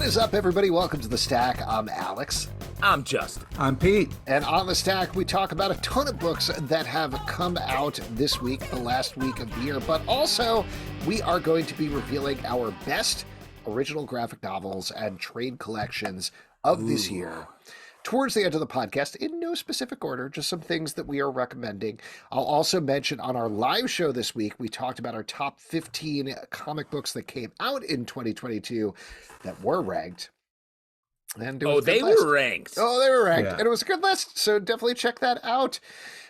is up, everybody? Welcome to The Stack. I'm Alex. I'm Justin. I'm Pete. And on The Stack, we talk about a ton of books that have come out this week, the last week of the year, but also we are going to be revealing our best original graphic novels and trade collections of this year. Towards the end of the podcast, in no specific order, just some things that we are recommending. I'll also mention on our live show this week, we talked about our top 15 comic books that came out in 2022 that were ranked. And it was they were ranked. Oh, they were ranked. Yeah. And it was a good list, so definitely check that out.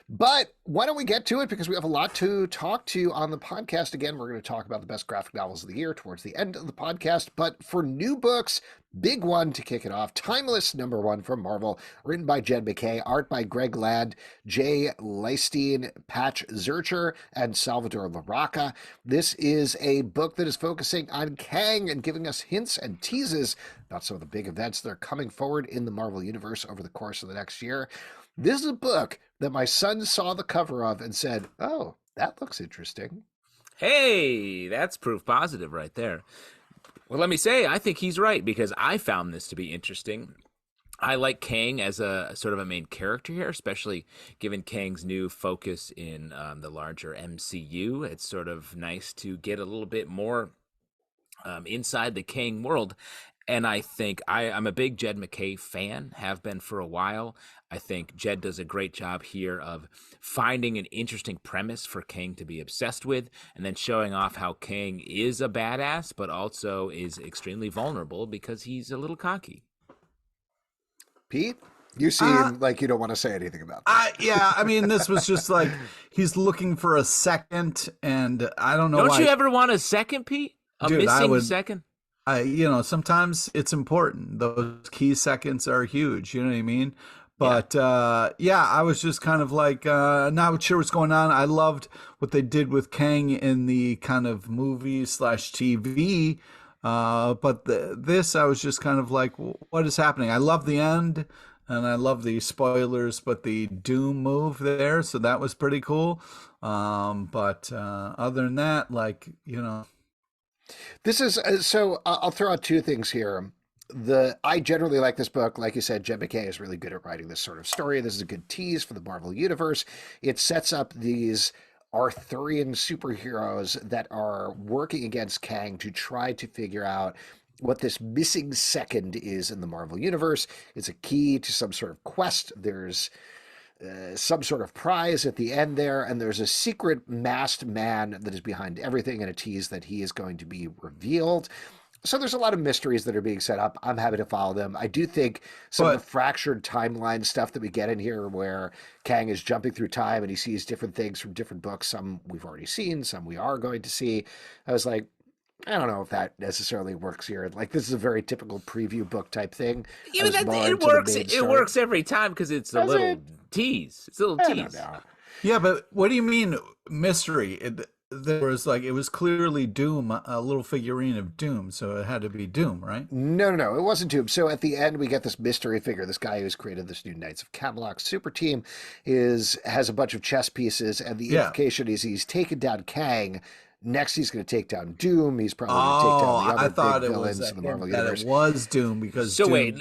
But why don't we get to it, because we have a lot to talk to on the podcast. Again, we're going to talk about the best graphic novels of the year towards the end of the podcast. But for new books, big one to kick it off, Timeless #1 from Marvel, written by Jed MacKay, art by Greg Land, Jay Leisten, Patch Zürcher, and Salvador Larroca. This is a book that is focusing on Kang and giving us hints and teases about some of the big events that are coming forward in the Marvel Universe over the course of the next year. This is a book that my son saw the cover of and said, "Oh, that looks interesting." Hey, that's proof positive right there. Well, let me say, I think he's right, because I found this to be interesting. I like Kang as a sort of a main character here, especially given Kang's new focus in the larger MCU. It's sort of nice to get a little bit more inside the Kang world. And I think I'm a big Jed MacKay fan, have been for a while. I think Jed does a great job here of finding an interesting premise for Kang to be obsessed with, and then showing off how Kang is a badass, but also is extremely vulnerable because he's a little cocky. Pete, you seem like you don't want to say anything about that. I mean, this was just like, he's looking for a second, and I don't know Don't why. you ever want a second, Pete? Dude, I missing would- second? Sometimes it's important. Those key seconds are huge. You know what I mean? But I was just kind of like not sure what's going on. I loved what they did with Kang in the kind of movie/TV. But this, I was just kind of like, what is happening? I love the end, and I love the spoilers, but the Doom move there, so that was pretty cool. But other than that, This is so. I'll throw out two things here. I generally like this book. Like you said, Jed MacKay is really good at writing this sort of story. This is a good tease for the Marvel Universe. It sets up these Arthurian superheroes that are working against Kang to try to figure out what this missing second is in the Marvel Universe. It's a key to some sort of quest. There's some sort of prize at the end there, and there's a secret masked man that is behind everything, and a tease that he is going to be revealed. So there's a lot of mysteries that are being set up. I'm happy to follow them. I do think some of the fractured timeline stuff that we get in here, where Kang is jumping through time and he sees different things from different books, some we've already seen, some we are going to see. I was like, I don't know if that necessarily works here. Like, this is a very typical preview book type thing. Yeah, it works. It works every time because it's a little tease. It's a little tease. Yeah, but what do you mean mystery? It was clearly Doom, a little figurine of Doom, so it had to be Doom, right? No, it wasn't Doom. So at the end, we get this mystery figure. This guy who's created this new Knights of Camelot super team has a bunch of chess pieces, and the implication is he's taken down Kang. Next, he's going to take down Doom. He's probably going to take down the other big villains in the Marvel Universe. It was Doom because. So Doom... wait,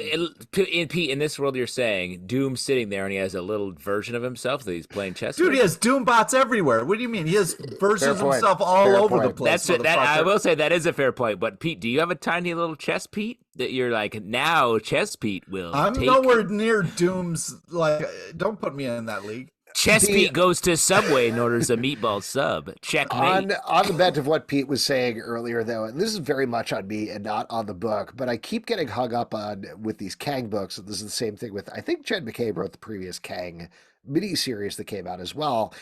Pete, in this world, you're saying Doom's sitting there and he has a little version of himself that he's playing chess with? Dude, he has Doom bots everywhere. What do you mean? He has versions of himself all over the place. I will say that is a fair point. But Pete, do you have a tiny little chess Pete that you're like, now chess Pete will? I'm nowhere near Doom's. Don't put me in that league. Chess Pete goes to Subway and orders a meatball sub. Checkmate. On the bent of what Pete was saying earlier, though, and this is very much on me and not on the book, but I keep getting hung up on with these Kang books. This is the same thing with, I think Jed MacKay wrote the previous Kang miniseries that came out as well.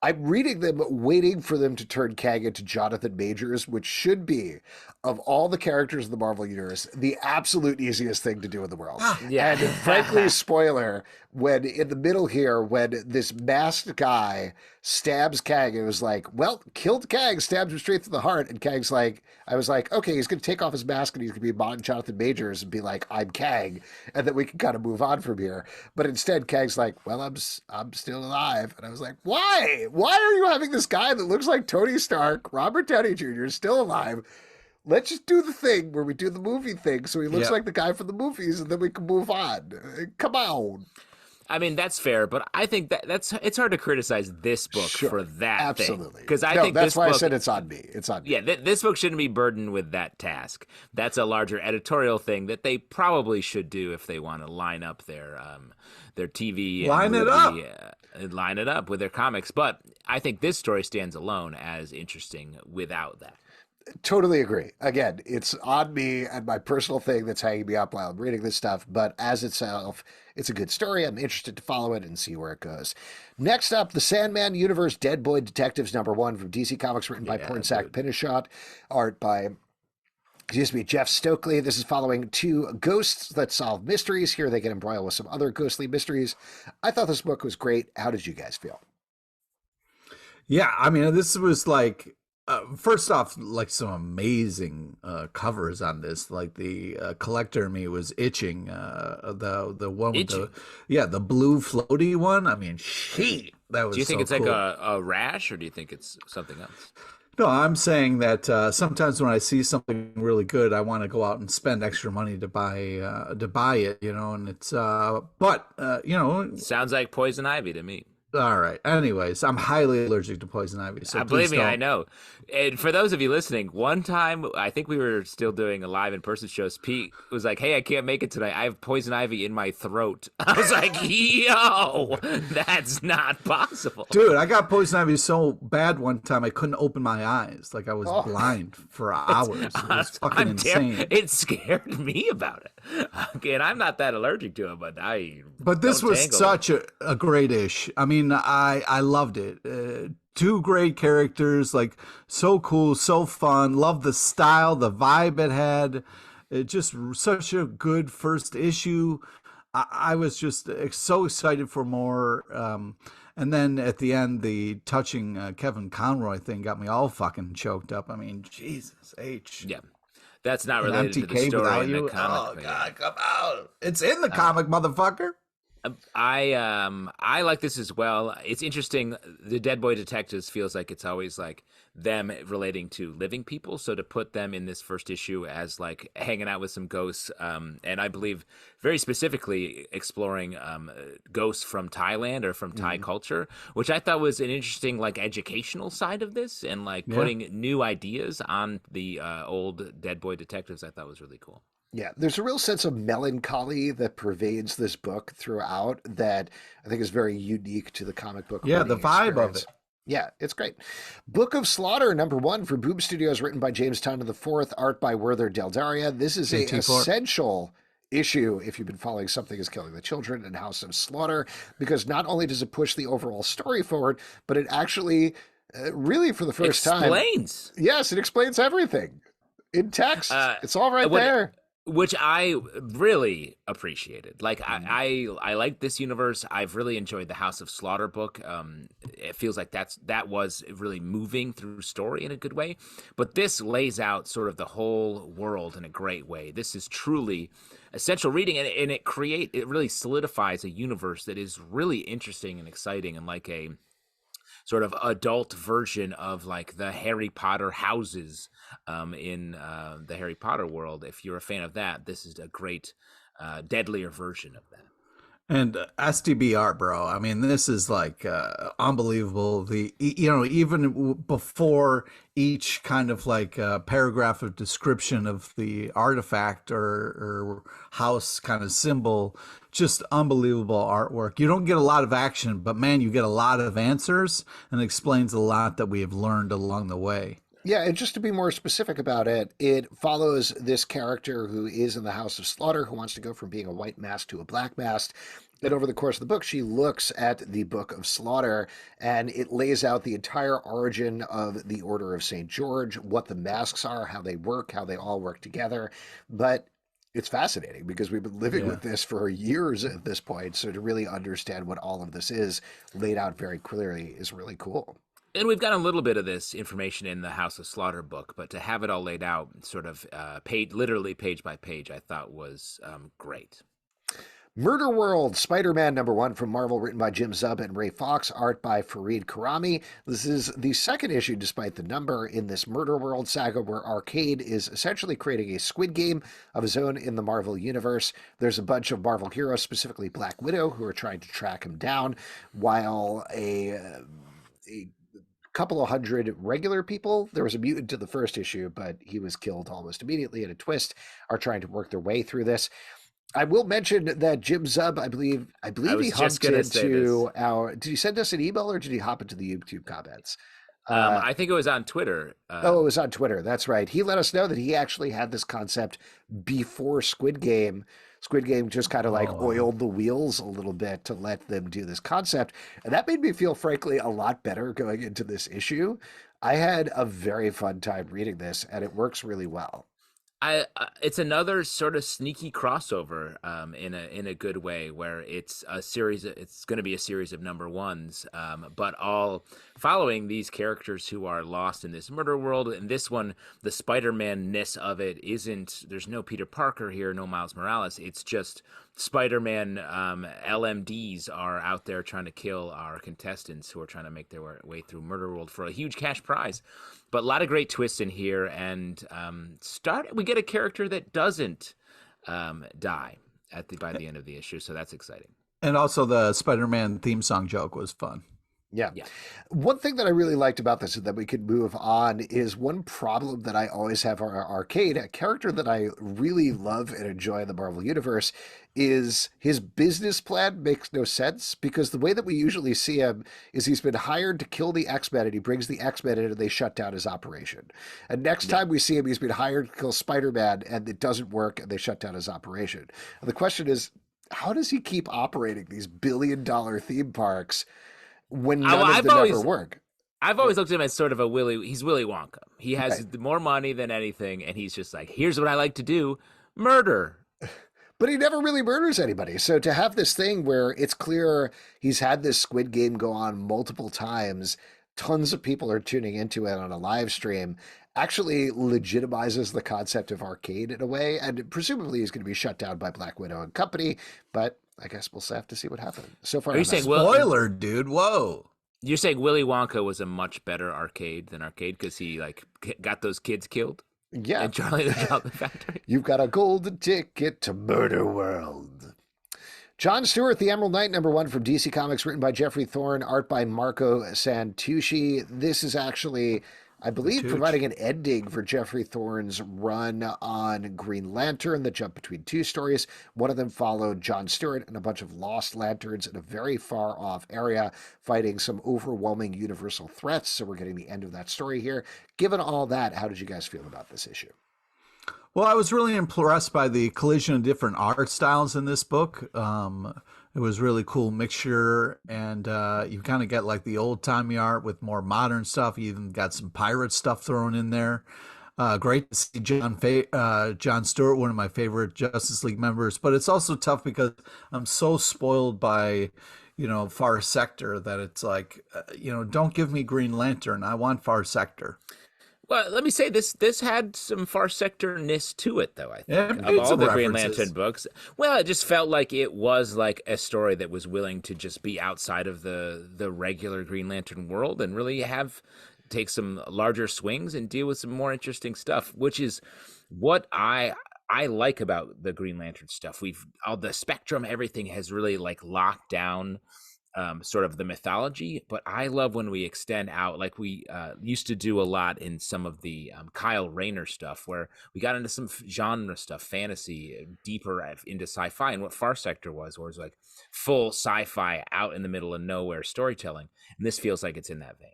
I'm reading them, waiting for them to turn Kang into Jonathan Majors, which should be, of all the characters in the Marvel Universe, the absolute easiest thing to do in the world. Yeah. And frankly, spoiler, when in the middle here, when this masked guy stabs Kang, it was like, well, killed Kang, stabs him straight through the heart. And Kang's like, I was like, okay, he's going to take off his mask and he's going to be modern Jonathan Majors and be like, I'm Kang. And then we can kind of move on from here. But instead, Kang's like, well, I'm still alive. And I was like, why? Why are you having this guy that looks like Tony Stark, Robert Downey Jr., still alive? let's just do the thing where we do the movie thing so he looks Yeah. like the guy from the movies, and then we can move on. Come on. I mean, that's fair, but I think that's it's hard to criticize this book Sure, for that absolutely. because I No, think that's this why book, I said it's on me. It's on me. yeah, this book shouldn't be burdened with that task. That's a larger editorial thing that they probably should do if they want to line up their TV Line and it up. movie, line it up with their comics. But I think this story stands alone as interesting without that. Totally agree. Again, it's on me and my personal thing that's hanging me up while I'm reading this stuff, but as itself, it's a good story. I'm interested to follow it and see where it goes. Next up, the Sandman Universe Dead Boy Detectives #1 from DC Comics, written by Pornsak Pichetshote, art by Jeff Stokely. This is following two ghosts that solve mysteries. Here they get embroiled with some other ghostly mysteries. I thought this book was great. How did you guys feel? Yeah, I mean, this was like, first off, like some amazing covers on this. Like the collector in me was itching. The one with the blue floaty one. I mean, that was. Do you think so it's cool. like a rash, or do you think it's something else? No, I'm saying that sometimes when I see something really good, I want to go out and spend extra money to buy it, you know. And it's you know, Sounds like poison ivy to me. all right. Anyways, I'm highly allergic to poison ivy. So Believe me, don't. I know. And for those of you listening, one time I think we were still doing a live in-person shows. Pete was like, "Hey, I can't make it tonight. I have poison ivy in my throat." I was like, "Yo, that's not possible, Dude, I got poison ivy so bad one time I couldn't open my eyes. Like I was blind for hours. It was fucking insane. It scared me about it. Okay, and I'm not that allergic to it, but But this don't was tangle such a great ish. I mean, I loved it. Two great characters, like so cool, so fun. Love the style, the vibe it had. It just such a good first issue. I was just so excited for more. And then at the end, the touching Kevin Conroy thing got me all fucking choked up. I mean, Jesus H. Yeah, that's not An related to the MTK story without in you. the comic. Oh but God, come out! It's in the comic, motherfucker. I like this as well. It's interesting. The Dead Boy Detectives feels like it's always like them relating to living people. So to put them in this first issue as like hanging out with some ghosts, and I believe very specifically exploring ghosts from Thailand or from Thai culture, which I thought was an interesting like educational side of this, and like putting new ideas on the old Dead Boy Detectives. I thought was really cool. Yeah, there's a real sense of melancholy that pervades this book throughout that I think is very unique to the comic book. Yeah, the reading vibe experience. of it. Yeah, it's great. Book of Slaughter #1 for Boom Studios, written by James Tynion IV, art by Werther Dell'edera. This is a JT4. essential issue if you've been following Something is Killing the Children and House of Slaughter, because not only does it push the overall story forward, but it actually, really for the first time, Explains. yes, it explains everything in text. It's all right there. Which I really appreciated. Like I like this universe. I've really enjoyed the House of Slaughter book. It feels like that was really moving through story in a good way. But this lays out sort of the whole world in a great way. This is truly essential reading, and it really solidifies a universe that is really interesting and exciting, and like a sort of adult version of like the Harry Potter houses in the Harry Potter world. If you're a fan of that, this is a great, deadlier version of that. And SDBR, bro. I mean, this is like unbelievable. Even before each kind of like paragraph of description of the artifact or house kind of symbol, just unbelievable artwork. You don't get a lot of action, but man, you get a lot of answers, and it explains a lot that we have learned along the way. Yeah, and just to be more specific about it, it follows this character who is in the House of Slaughter, who wants to go from being a white mask to a black mask. And over the course of the book, she looks at the Book of Slaughter, and it lays out the entire origin of the Order of St. George, what the masks are, how they work, how they all work together. But it's fascinating because we've been living with this for years at this point. So to really understand what all of this is laid out very clearly is really cool. And we've got a little bit of this information in the House of Slaughter book, but to have it all laid out sort of literally page by page, I thought was great. Murderworld, Spider-Man #1 from Marvel, written by Jim Zub and Ray Fawkes, art by Farid Karami. This is the second issue, despite the number, in this Murderworld saga where Arcade is essentially creating a Squid Game of his own in the Marvel universe. There's a bunch of Marvel heroes, specifically Black Widow, who are trying to track him down, while a couple of hundred regular people, there was a mutant in the first issue, but he was killed almost immediately in a twist, are trying to work their way through this. I will mention that Jim Zub, I believe he hopped into our. Did he send us an email or did he hop into the YouTube comments? I think it was on Twitter. It was on Twitter. That's right. He let us know that he actually had this concept before Squid Game. Squid Game just kind of oiled the wheels a little bit to let them do this concept. And that made me feel, frankly, a lot better going into this issue. I had a very fun time reading this, and it works really well. It's another sort of sneaky crossover in a good way, where it's a series. It's going to be a series of #1s, but all following these characters who are lost in this murder world. And this one, the Spider-Man-ness of it isn't. There's no Peter Parker here, no Miles Morales. It's just Spider-Man LMDs are out there trying to kill our contestants who are trying to make their way through Murderworld for a huge cash prize. But a lot of great twists in here, and we get a character that doesn't die by the end of the issue, so that's exciting. And also the Spider-Man theme song joke was fun. Yeah. One thing that I really liked about this, and that we could move on, is one problem that I always have on Arcade, a character that I really love and enjoy in the Marvel Universe, is his business plan makes no sense, because the way that we usually see him is he's been hired to kill the X-Men, and he brings the X-Men in and they shut down his operation. And next time we see him, he's been hired to kill Spider-Man and it doesn't work and they shut down his operation. And the question is, how does he keep operating these billion-dollar theme parks when none of them ever work? I've always looked at him as sort of he's Willy Wonka. He has more money than anything, and he's just like, here's what I like to do, murder. But he never really murders anybody. So to have this thing where it's clear he's had this Squid Game go on multiple times, tons of people are tuning into it on a live stream, actually legitimizes the concept of Arcade in a way, and presumably he's going to be shut down by Black Widow and company, but I guess we'll have to see what happens. So far, are you saying spoiler, dude? Whoa! You're saying Willy Wonka was a much better Arcade than Arcade because he got those kids killed? Yeah. And Charlie the Chocolate Factory. You've got a golden ticket to Murderworld. John Stewart, The Emerald Knight, #1 from DC Comics, written by Geoffrey, Thorne, art by Marco Santucci. This is actually, I believe, providing an ending for Geoffrey Thorne's run on Green Lantern that jumped between two stories. One of them followed John Stewart and a bunch of lost lanterns in a very far off area fighting some overwhelming universal threats. So we're getting the end of that story here. Given all that, how did you guys feel about this issue? Well, I was really impressed by the collision of different art styles in this book. It was really cool mixture, and you kind of get like the old-timey art with more modern stuff. You even got some pirate stuff thrown in there. Great to see John Stewart, one of my favorite Justice League members. But it's also tough because I'm so spoiled by, Far Sector that it's like, don't give me Green Lantern. I want Far Sector. Well, let me say this had some Far Sector-ness to it, though, I think, of all the Green Lantern books. Well, it just felt like it was like a story that was willing to just be outside of the regular Green Lantern world and really take some larger swings and deal with some more interesting stuff, which is what I like about the Green Lantern stuff. All the spectrum, everything has really locked down sort of the mythology, but I love when we extend out, like we used to do a lot in some of the Kyle Rayner stuff, where we got into some genre stuff, fantasy, deeper into sci-fi, and what Far Sector was like full sci-fi out in the middle of nowhere storytelling, and this feels like it's in that vein.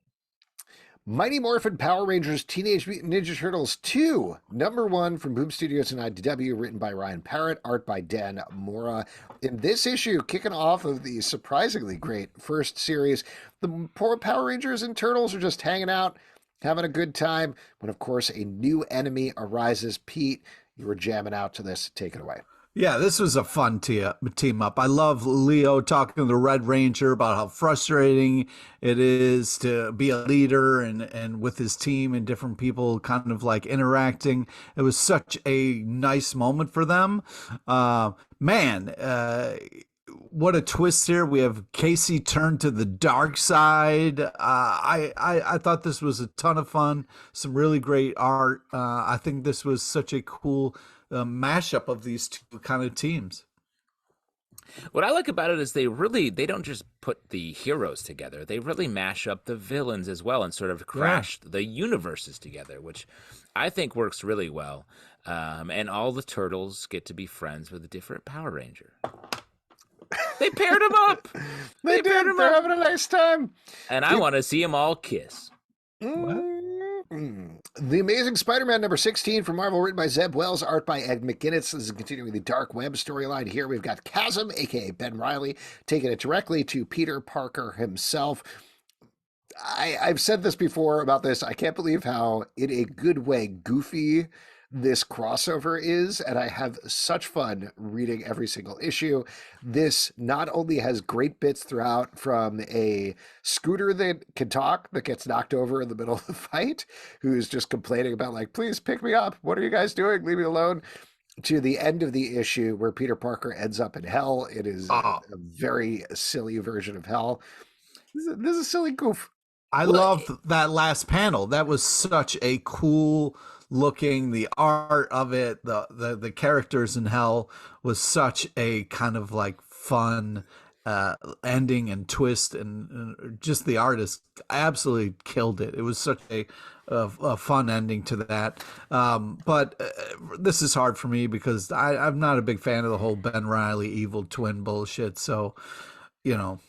Mighty Morphin Power Rangers Teenage Mutant Ninja Turtles 2, #1 from Boom Studios and IDW, written by Ryan Parrott, art by Dan Mora. In this issue, kicking off of the surprisingly great first series, the poor Power Rangers and Turtles are just hanging out, having a good time, when, of course, a new enemy arises. Pete, you were jamming out to this. Take it away. Yeah, this was a fun team up. I love Leo talking to the Red Ranger about how frustrating it is to be a leader and with his team and different people kind of like interacting. It was such a nice moment for them. Man, what a twist here. We have Casey turned to the dark side. I thought this was a ton of fun. Some really great art. I think this was such a cool mashup of these two kind of teams. What I like about it is they don't just put the heroes together. They really mash up the villains as well and sort of crash the universes together, which I think works really well. And all the turtles get to be friends with a different Power Ranger. They paired them up. They did. They're having a nice time. And I want to see them all kiss. The Amazing Spider-Man number 16 from Marvel, written by Zeb Wells, art by Ed McGuinness. This is continuing the Dark Web storyline. Here we've got Chasm, aka Ben Reilly, taking it directly to Peter Parker himself. I've said this before about this. I can't believe how, in a good way, goofy this crossover is, and I have such fun reading every single issue. This not only has great bits throughout, from a scooter that can talk that gets knocked over in the middle of the fight, who's just complaining about, like, please pick me up, what are you guys doing, leave me alone, to the end of the issue where Peter Parker ends up in hell. It is a very silly version of hell. This is a silly goof. I loved that last panel. That was such a cool looking, the art of it, the characters in hell was such a kind of like fun ending and twist, and just the artist absolutely killed it. It was such a fun ending to that. But this is hard for me because I'm not a big fan of the whole Ben Reilly evil twin bullshit. So, you know.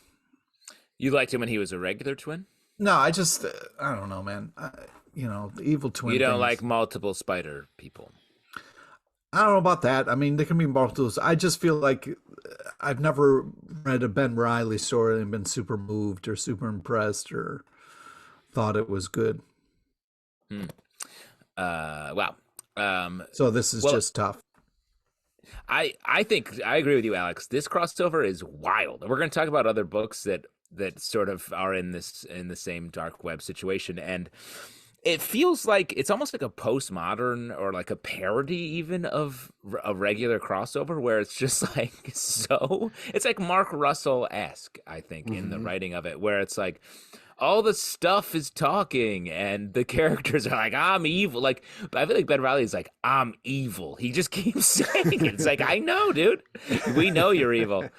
You liked him when he was a regular twin? No, I don't know, man. The evil twin. You don't things. like multiple spider people. I don't know about that. I mean, they can be multiple. I just feel like I've never read a Ben Reilly story and been super moved or super impressed or thought it was good. Wow. So this is just tough. I think I agree with you, Alex. This crossover is wild. We're going to talk about other books that sort of are in the same dark web situation, and it feels like it's almost like a postmodern or like a parody even of a regular crossover, where it's just like it's like Mark Russell-esque, I think, in the writing of it, where it's like all the stuff is talking and the characters are like, I'm evil. Like, I feel like Ben Reilly is like, I'm evil. He just keeps saying it. It's like, I know, dude. We know you're evil.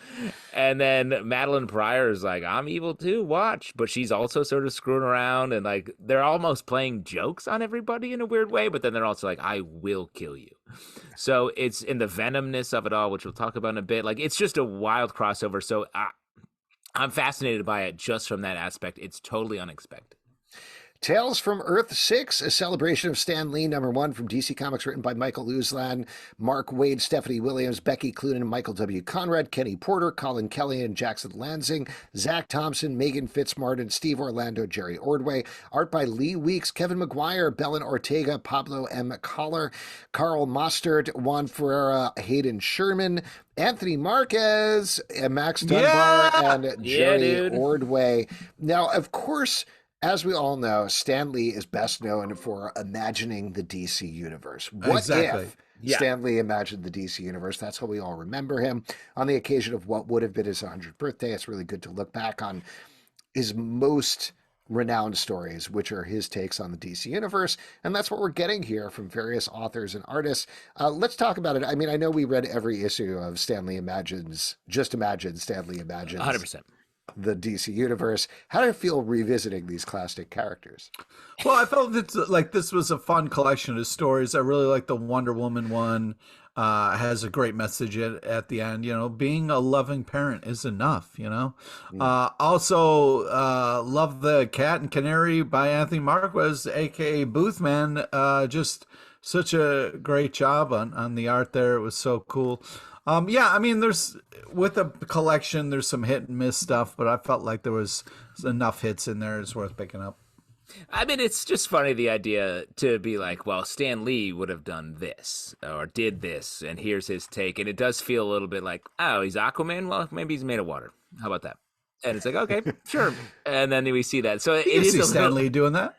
And then Madeline Pryor is like, I'm evil too, watch. But she's also sort of screwing around, and like they're almost playing jokes on everybody in a weird way, but then they're also like, I will kill you. So it's in the venomness of it all, which we'll talk about in a bit. Like, it's just a wild crossover. So I'm fascinated by it just from that aspect. It's totally unexpected. Tales from Earth 6, a celebration of Stan Lee, #1 from DC Comics, written by Michael Uslan, Mark Waid, Stephanie Williams, Becky Cloonan, Michael W. Conrad, Kenny Porter, Colin Kelly, and Jackson Lansing, Zach Thompson, Megan Fitzmartin, Steve Orlando, Jerry Ordway, art by Lee Weeks, Kevin McGuire, Belen Ortega, Pablo M. Collar, Carl Mostert, Juan Ferreira, Hayden Sherman, Anthony Marquez, Max Dunbar, and Jerry Ordway. Now, of course, as we all know, Stan Lee is best known for imagining the DC universe. What if Stan Lee imagined the DC universe? That's how we all remember him. On the occasion of what would have been his 100th birthday, it's really good to look back on his most renowned stories, which are his takes on the DC universe. And that's what we're getting here from various authors and artists. Let's talk about it. I mean, I know we read every issue of Stan Lee Imagines, Just Imagine Stan Lee Imagines. 100%. The DC universe. How do you feel revisiting these classic characters? Well, I felt like this was a fun collection of stories. I really like the Wonder Woman one. Has a great message at the end. Being a loving parent is enough. Also, love the Cat and Canary by Anthony Marquez, aka Boothman. Just such a great job on the art there. It was so cool. I mean, with a collection, there's some hit and miss stuff, but I felt like there was enough hits in there. It's worth picking up. I mean, it's just funny, the idea to be like, well, Stan Lee would have done this or did this, and here's his take. And it does feel a little bit like, oh, he's Aquaman? Well, maybe he's made of water. How about that? And it's like, okay, sure. And then we see that. So it You is see a Stan little, Lee doing that?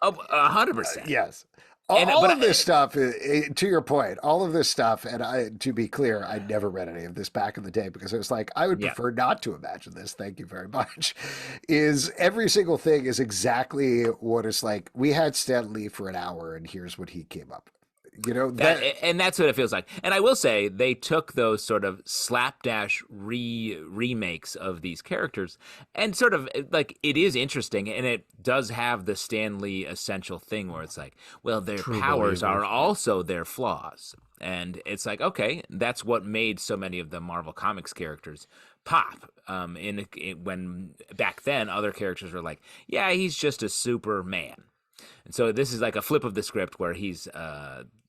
oh, 100%. Yes. And- All but of this stuff, to your point, all of this stuff, and to be clear, I never read any of this back in the day because it was like, I would Yeah. prefer not to imagine this. Thank you very much. Is every single thing is exactly what it's like. We had Stan Lee for an hour, and here's what he came up with. You know, and that's what it feels like. And I will say they took those sort of slapdash remakes of these characters and sort of like, it is interesting, and it does have the Stan Lee essential thing where it's like, well, their True powers believers. are also their flaws. And it's like, okay, that's what made so many of the Marvel Comics characters pop. When back then other characters were like, yeah, he's just a Superman. And so this is like a flip of the script where he's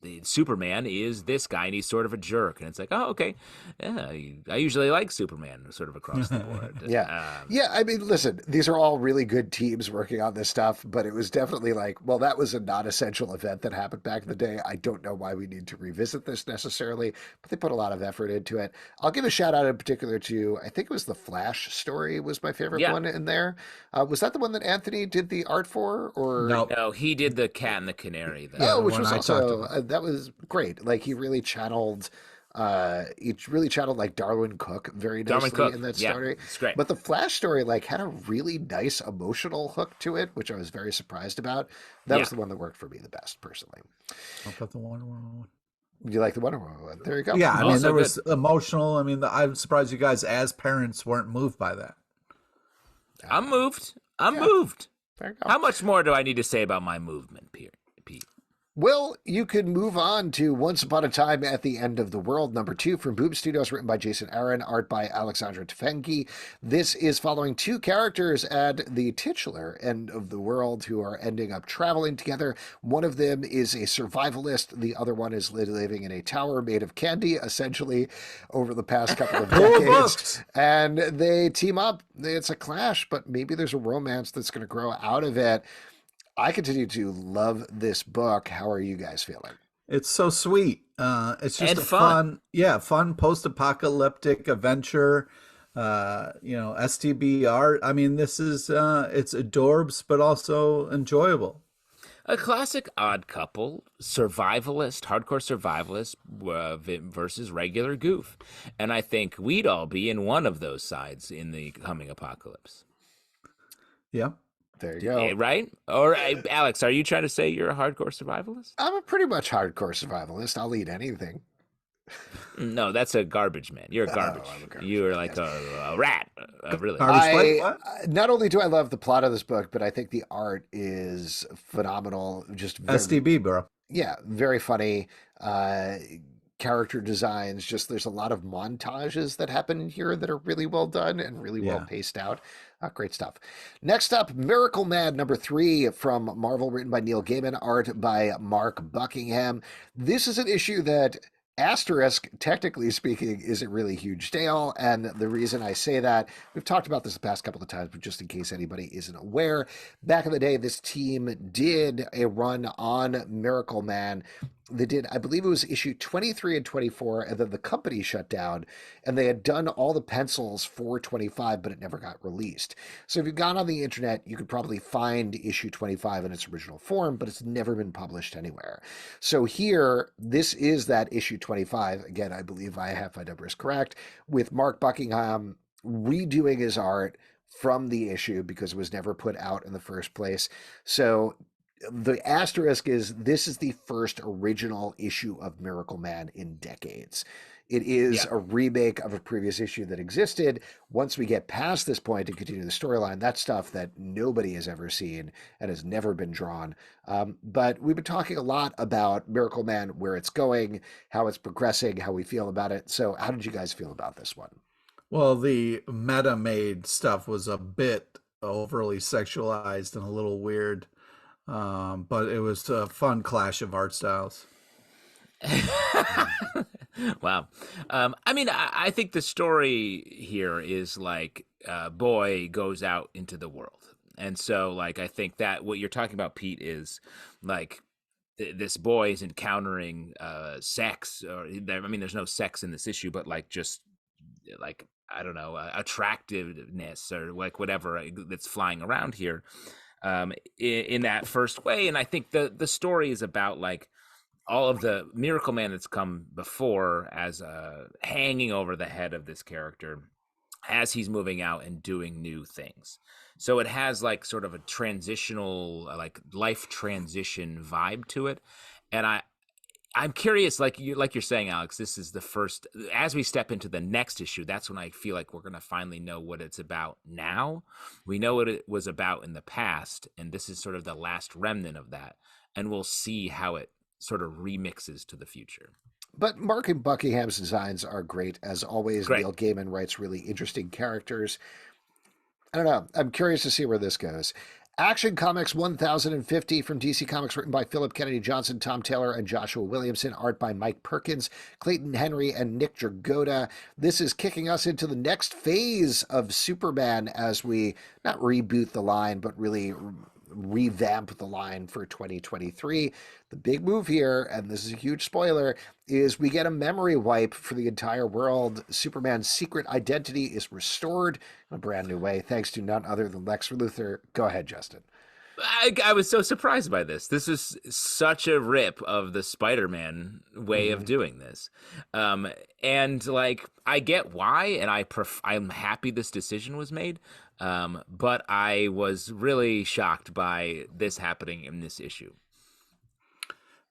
the Superman is this guy and he's sort of a jerk, and it's like, oh, okay, yeah, I usually like Superman sort of across the board. Yeah. I mean, listen, these are all really good teams working on this stuff, but it was definitely like, well, that was a non-essential event that happened back in the day. I don't know why we need to revisit this necessarily, but they put a lot of effort into it. I'll give a shout out in particular to, I think it was the Flash story was my favorite one in there. Was that the one that Anthony did the art for? Or No, he did the Cat and the Canary. which was one I also talked that was great. Like he really channeled like Darwin Cook very nicely Darwin Cook, in that yeah, story. it's great. But the Flash story like had a really nice emotional hook to it, which I was very surprised about. That was the one that worked for me the best personally. I'll put the Wonder Woman one. You like the Wonder Woman one? There you go. Yeah, I mean, Also there was good. emotional. I mean, I'm surprised you guys, as parents, weren't moved by that. I'm moved. I'm moved. There you go. How much more do I need to say about my movement, Pete? Well, you can move on to Once Upon a Time at the End of the World, #2 from Boom Studios, written by Jason Aaron, art by Alexandra Tefengi. This is following two characters at the titular end of the world who are ending up traveling together. One of them is a survivalist. The other one is living in a tower made of candy, essentially, over the past couple of decades. Books. And they team up. It's a clash, but maybe there's a romance that's going to grow out of it. I continue to love this book. How are you guys feeling? It's so sweet. It's just And a fun. fun post-apocalyptic adventure. STB art. I mean, this is it's adorbs, but also enjoyable. A classic odd couple, survivalist, hardcore survivalist versus regular goof. And I think we'd all be in one of those sides in the coming apocalypse. Yeah. There you go. Right? Or, Alex, are you trying to say you're a hardcore survivalist? I'm a pretty much hardcore survivalist. I'll eat anything. No, that's a garbage man. You're a garbage. I'm a garbage You're man, like yes. a rat. Really. Not only do I love the plot of this book, but I think the art is phenomenal. Just very, STB, bro. yeah, very funny. Character designs, just there's a lot of montages that happen in here that are really well done and really well paced out. Great stuff. Next up, Miracle Man #3 from Marvel, written by Neil Gaiman, art by Mark Buckingham. This is an issue that, asterisk, technically speaking, is a really huge deal. And the reason I say that, we've talked about this the past couple of times, but just in case anybody isn't aware, back in the day, this team did a run on Miracle Man. They did, I believe it was issue 23 and 24, and then the company shut down, and they had done all the pencils for 25, but it never got released. So if you've gone on the internet, you could probably find issue 25 in its original form, but it's never been published anywhere. So here, this is that issue 25. Again, I believe I have my numbers correct, with Mark Buckingham redoing his art from the issue because it was never put out in the first place. So the asterisk is this is the first original issue of Miracle Man in decades. It is a remake of a previous issue that existed. Once we get past this point and continue the storyline, that's stuff that nobody has ever seen and has never been drawn. But we've been talking a lot about Miracle Man, where it's going, how it's progressing, how we feel about it. So how did you guys feel about this one? Well, the meta-made stuff was a bit overly sexualized and a little weird. But it was a fun clash of art styles. Wow. I mean, I think the story here is like a boy goes out into the world And so, like, I think that what you're talking about, Pete, is like this boy is encountering sex, or I mean, there's no sex in this issue, but like just like I don't know, attractiveness or like whatever that's flying around here in that first way. And I think the story is about like all of the Miracle Man that's come before as hanging over the head of this character as he's moving out and doing new things. So it has like sort of a transitional, like life transition vibe to it. And I'm curious, like you're saying, Alex, this is the first, as we step into the next issue, that's when I feel like we're going to finally know what it's about now. We know what it was about in the past, and this is sort of the last remnant of that. And we'll see how it sort of remixes to the future. But Mark and Buckingham's designs are great, as always. Great. Neil Gaiman writes really interesting characters. I don't know. I'm curious to see where this goes. Action Comics 1050 from DC Comics, written by Philip Kennedy Johnson, Tom Taylor, and Joshua Williamson. Art by Mike Perkins, Clayton Henry, and Nick Dragotta. This is kicking us into the next phase of Superman as we not reboot the line, but really revamp the line for 2023. The big move here, and this is a huge spoiler, is we get a memory wipe for the entire world. Superman's secret identity is restored in a brand new way, thanks to none other than Lex Luthor. Go ahead, Justin. I was so surprised by this. This is such a rip of the Spider-Man way of doing this. And like, I get why, and I'm happy this decision was made. But I was really shocked by this happening in this issue.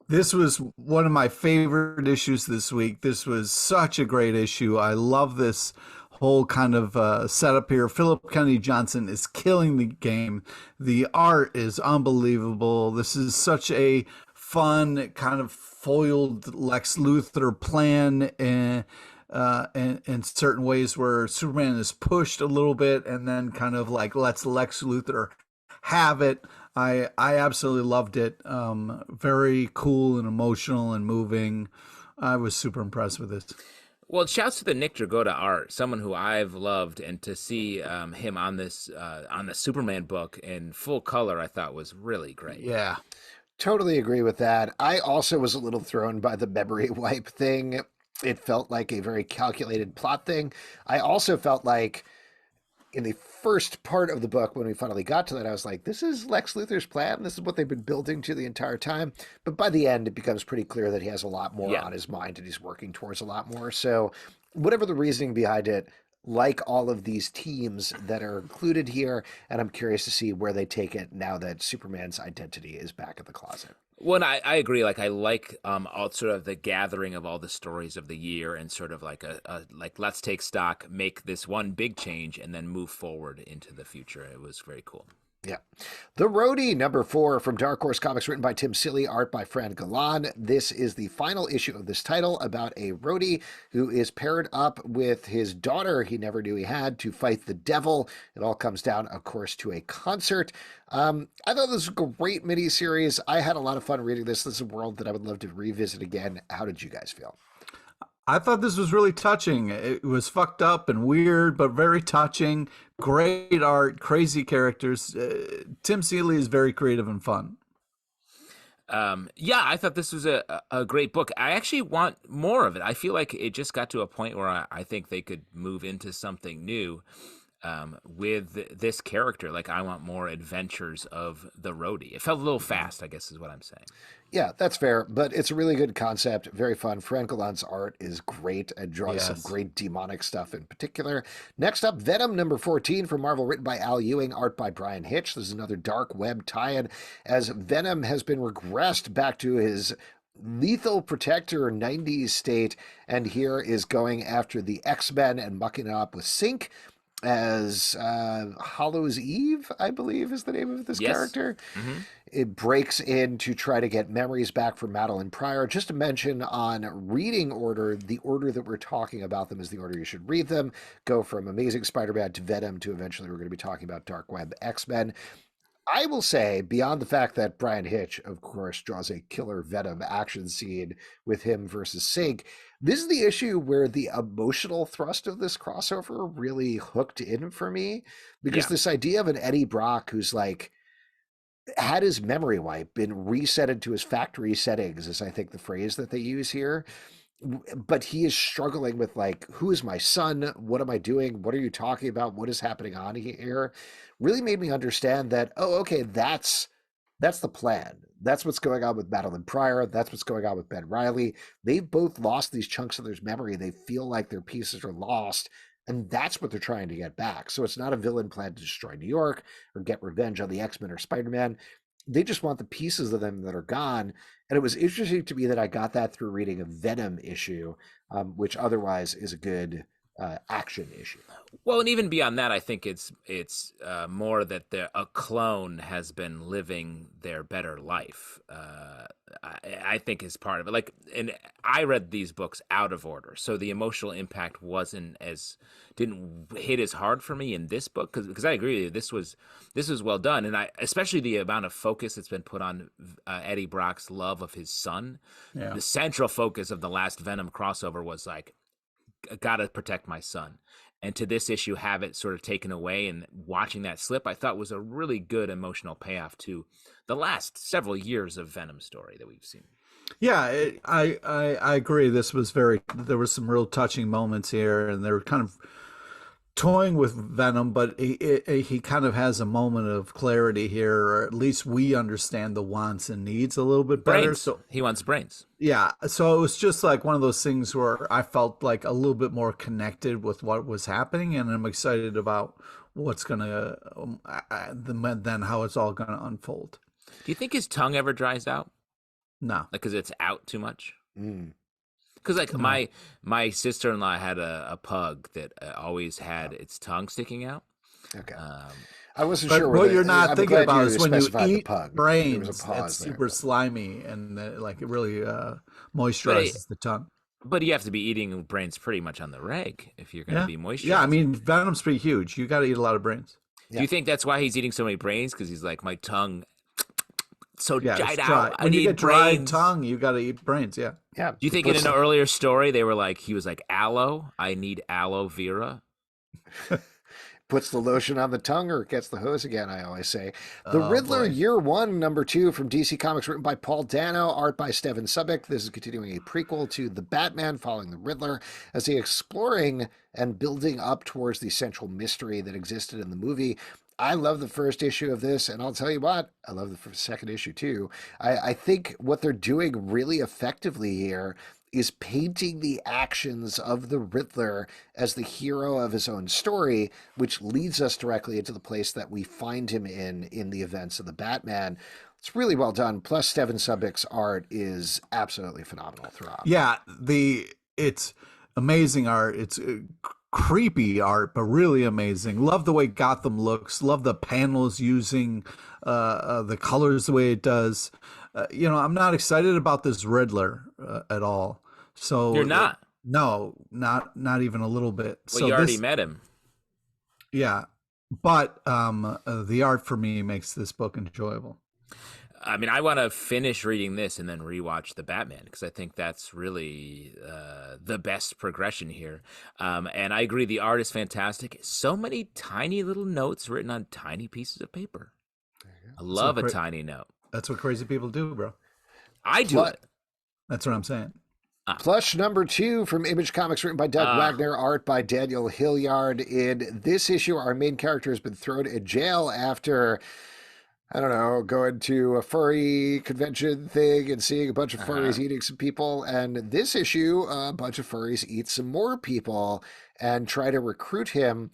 This was one of my favorite issues this week. This was such a great issue. I love this whole kind of setup here. Philip Kennedy Johnson is killing the game. The art is unbelievable. This is such a fun kind of foiled Lex Luthor plan, and in certain ways where Superman is pushed a little bit and then kind of like lets Lex Luthor have it. I absolutely loved it. Very cool and emotional and moving. I was super impressed with this. Well, shouts to the Nick Dragotta art, someone who I've loved, and to see him on this on the Superman book in full color, I thought was really great. Yeah. Totally agree with that. I also was a little thrown by the memory wipe thing. It felt like a very calculated plot thing. I also felt like in the first part of the book, when we finally got to that, I was like, this is Lex Luthor's plan. This is what they've been building to the entire time. But by the end, it becomes pretty clear that he has a lot more on his mind and he's working towards a lot more. So whatever the reasoning behind it, like all of these teams that are included here, and I'm curious to see where they take it now that Superman's identity is back in the closet. Well, I agree. Like, I like all sort of the gathering of all the stories of the year and sort of like like, let's take stock, make this one big change, and then move forward into the future. It was very cool. Yeah. The Roadie, number 4 from Dark Horse Comics, written by Tim Seeley, art by Fran Galan. This is the final issue of this title about a Roadie who is paired up with his daughter he never knew he had to fight the devil. It all comes down, of course, to a concert. I thought this was a great miniseries. I had a lot of fun reading this. This is a world that I would love to revisit again. How did you guys feel? I thought this was really touching. It was fucked up and weird, but very touching. Great art, crazy characters. Tim Seeley is very creative and fun. Yeah, I thought this was a great book. I actually want more of it. I feel like it just got to a point where I think they could move into something new with this character. Like, I want more adventures of the Roadie. It felt a little fast, I guess is what I'm saying. Yeah, that's fair, but it's a really good concept, very fun. Frank Galan's art is great and draws some great demonic stuff in particular. Next up, Venom number 14 from Marvel, written by Al Ewing, art by Brian Hitch. This is another dark web tie-in as Venom has been regressed back to his lethal protector 90s state, and here is going after the X-Men and mucking it up with Sync as Hallows Eve, I believe is the name of this character. Mm-hmm. It breaks in to try to get memories back from Madeline Pryor. Just to mention on reading order, the order that we're talking about them is the order you should read them. Go from Amazing Spider-Man to Venom to eventually we're going to be talking about Dark Web X-Men. I will say, beyond the fact that Brian Hitch, of course, draws a killer Venom action scene with him versus Sync, this is the issue where the emotional thrust of this crossover really hooked in for me, because this idea of an Eddie Brock who's like had his memory wipe, been reset into his factory settings, is I think the phrase that they use here. But he is struggling with like, who is my son? What am I doing? What are you talking about? What is happening on here? Really made me understand that, oh, okay, that's the plan. That's what's going on with Madeline Pryor. That's what's going on with Ben Reilly. They've both lost these chunks of their memory. They feel like their pieces are lost, and that's what they're trying to get back. So it's not a villain plan to destroy New York or get revenge on the X-Men or Spider-Man. They just want the pieces of them that are gone. And it was interesting to me that I got that through reading a Venom issue, which otherwise is a good action issue. Well, and even beyond that, I think it's more that a clone has been living their better life. I think is part of it. Like, and I read these books out of order, so the emotional impact didn't hit as hard for me in this book, because I agree with you. This was well done, and especially the amount of focus that's been put on Eddie Brock's love of his son. Yeah. The central focus of the last Venom crossover was like, gotta protect my son. And to this issue, have it sort of taken away, and watching that slip, I thought was a really good emotional payoff to the last several years of Venom story that we've seen. Yeah, I agree. There was some real touching moments here, and they were kind of toying with Venom, but he kind of has a moment of clarity here, or at least we understand the wants and needs a little bit better. So he wants brains. Yeah, so it was just like one of those things where I felt like a little bit more connected with what was happening, and I'm excited about what's gonna then how it's all gonna unfold. Do you think his tongue ever dries out? No, because it's out too much. Because like my sister-in-law had a pug that always had its tongue sticking out. Okay. I wasn't sure what you're not thinking about is when you eat pug. brains, it's super slimy, and like it really moisturizes the tongue. But you have to be eating brains pretty much on the reg if you're going to be moisturized. Yeah, I mean, Venom's pretty huge. You got to eat a lot of brains. Do you think that's why he's eating so many brains? Because he's like, my tongue dried out. When you get dried tongue, you got to eat brains. Yeah. Yeah. Do you think in an earlier story they were like, he was like, aloe? I need aloe vera. Puts the lotion on the tongue or gets the hose again, I always say. The Riddler, Year 1, #2 from DC Comics, written by Paul Dano, art by Steven Subic. This is continuing a prequel to The Batman, following the Riddler as he exploring and building up towards the central mystery that existed in the movie. I love the first issue of this, and I'll tell you what, I love the second issue too. I think what they're doing really effectively here is painting the actions of the Riddler as the hero of his own story, which leads us directly into the place that we find him in the events of the Batman. It's really well done. Plus, Steven Subic's art is absolutely phenomenal throughout. Yeah, it's amazing art. It's creepy art, but really amazing. Love the way Gotham looks. Love the panels using the colors the way it does. I'm not excited about this Riddler at all. So you're not? No, not even a little bit. Well, so you already met him. Yeah, but the art for me makes this book enjoyable. I mean, I want to finish reading this and then rewatch the Batman, because I think that's really the best progression here. And I agree, the art is fantastic. So many tiny little notes written on tiny pieces of paper. I love a tiny note. That's what crazy people do, bro. I do it. That's what I'm saying. Plush #2 from Image Comics, written by Doug Wagner, art by Daniel Hilliard. In this issue, our main character has been thrown in jail after, I don't know, going to a furry convention thing and seeing a bunch of furries eating some people. And this issue, a bunch of furries eat some more people and try to recruit him.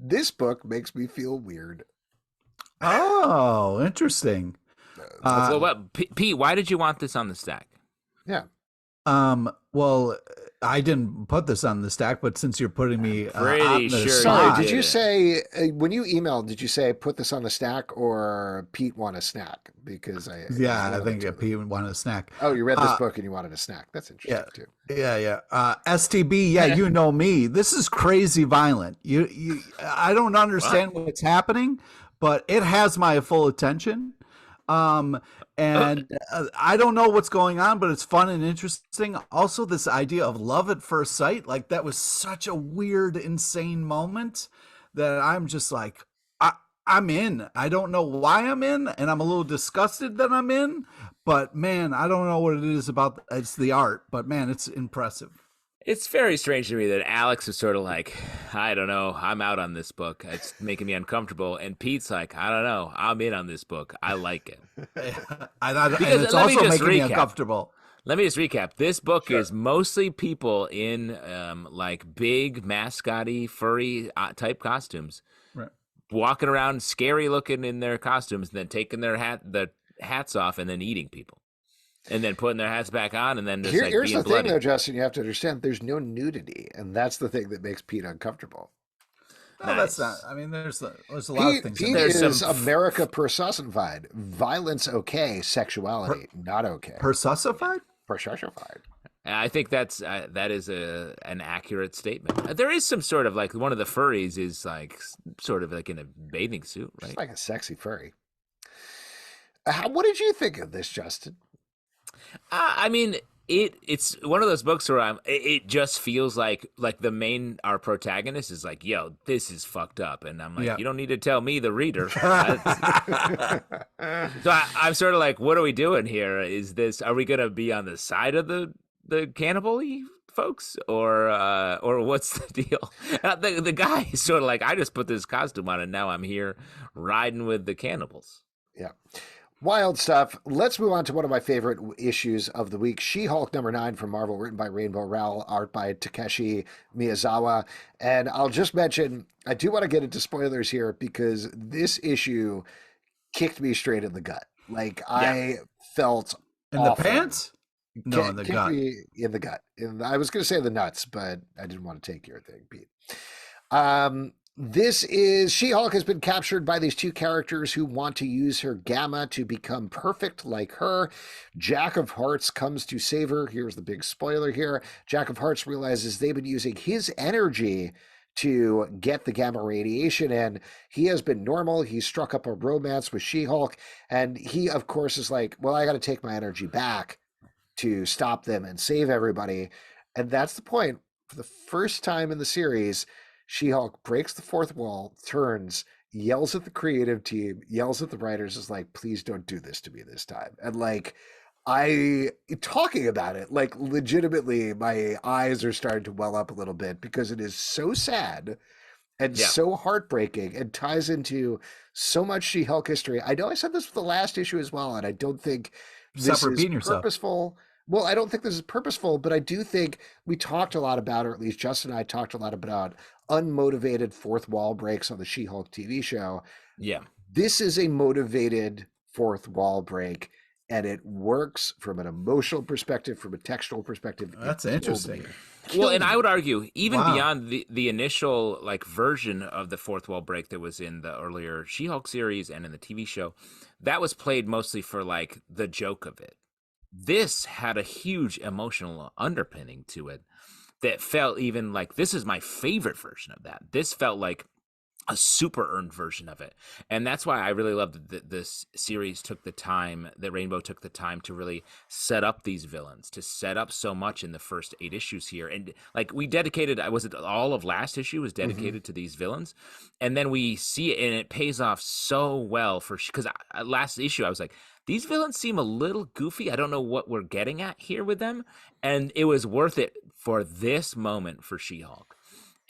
This book makes me feel weird. Oh, interesting. Pete, why did you want this on the stack? Yeah. Well, I didn't put this on the stack, but since you're putting me pretty sure. Sorry, did you say when you emailed? Did you say put this on the stack or Pete want a snack? Because I think Pete wanted a snack. Oh, you read this book and you wanted a snack. That's interesting too. Yeah. STB, yeah, you know me. This is crazy violent. I don't understand what's happening, but it has my full attention. And I don't know what's going on, but it's fun and interesting. Also, this idea of love at first sight, like that was such a weird, insane moment that I'm just like, I'm in. I don't know why I'm in, and I'm a little disgusted that I'm in, but man, I don't know what it is about. It's the art, but man, it's impressive. It's very strange to me that Alex is sort of like, I don't know, I'm out on this book. It's making me uncomfortable. And Pete's like, I don't know, I'm in on this book. I like it. And it's also making me uncomfortable. Let me just recap. This book is mostly people in like big mascot-y, furry type costumes, right, walking around scary looking in their costumes, and then taking their hats off and then eating people. And then putting their hats back on, and then just like here's being the bloody. thing, though, Justin. You have to understand, there's no nudity, and that's the thing that makes Pete uncomfortable. No, that's not. I mean, there's a lot of things. Pete is America personified. Violence okay, sexuality not okay. Personified. I think that is an accurate statement. There is some sort of like one of the furries is like sort of like in a bathing suit, right? It's like a sexy furry. What did you think of this, Justin? I mean, it's one of those books where it just feels like our protagonist is like, yo, this is fucked up, and I'm like, you don't need to tell me, the reader. So I'm sort of like, what are we doing here? Are we gonna be on the side of the cannibal-y folks, or what's the deal? The guy is sort of like, I just put this costume on and now I'm here riding with the cannibals. Yeah. Wild stuff. Let's move on to one of my favorite issues of the week, She-Hulk #9 from Marvel, written by Rainbow Rowell, art by Takeshi Miyazawa. And I'll just mention, I do want to get into spoilers here because this issue kicked me straight in the gut. Like, I felt in awful. The pants? No, in the gut. In the gut. I was going to say the nuts, but I didn't want to take your thing, Pete. This is She-Hulk has been captured by these two characters who want to use her gamma to become perfect like her. Jack of Hearts comes to save her. Here's the big spoiler here. Jack of Hearts realizes they've been using his energy to get the gamma radiation in. He has been normal. He struck up a romance with She-Hulk, and he, of course, is like, well, I got to take my energy back to stop them and save everybody. And that's the point. For the first time in the series, She-Hulk breaks the fourth wall, turns, yells at the creative team, yells at the writers, is like, please don't do this to me this time. And like, talking about it, like legitimately my eyes are starting to well up a little bit because it is so sad and so heartbreaking and ties into so much She-Hulk history. I know I said this with the last issue as well, and I don't think this is purposeful. Well, I don't think this is purposeful, but I do think we talked a lot about, or at least Justin and I talked a lot about, unmotivated fourth wall breaks on the She-Hulk TV show. Yeah. This is a motivated fourth wall break, and it works from an emotional perspective, from a textual perspective. That's interesting. Well, and I would argue, even beyond the initial like version of the fourth wall break that was in the earlier She-Hulk series and in the TV show, that was played mostly for like the joke of it. This had a huge emotional underpinning to it that felt even like, this is my favorite version of that. This felt like a super earned version of it. And that's why I really love that this series took the time, that Rainbow took the time to really set up these villains, to set up so much in the first 8 issues here. And like we dedicated, was it all of last issue was dedicated to these villains? And then we see it and it pays off so well because last issue I was like, these villains seem a little goofy. I don't know what we're getting at here with them. And it was worth it for this moment for She-Hulk.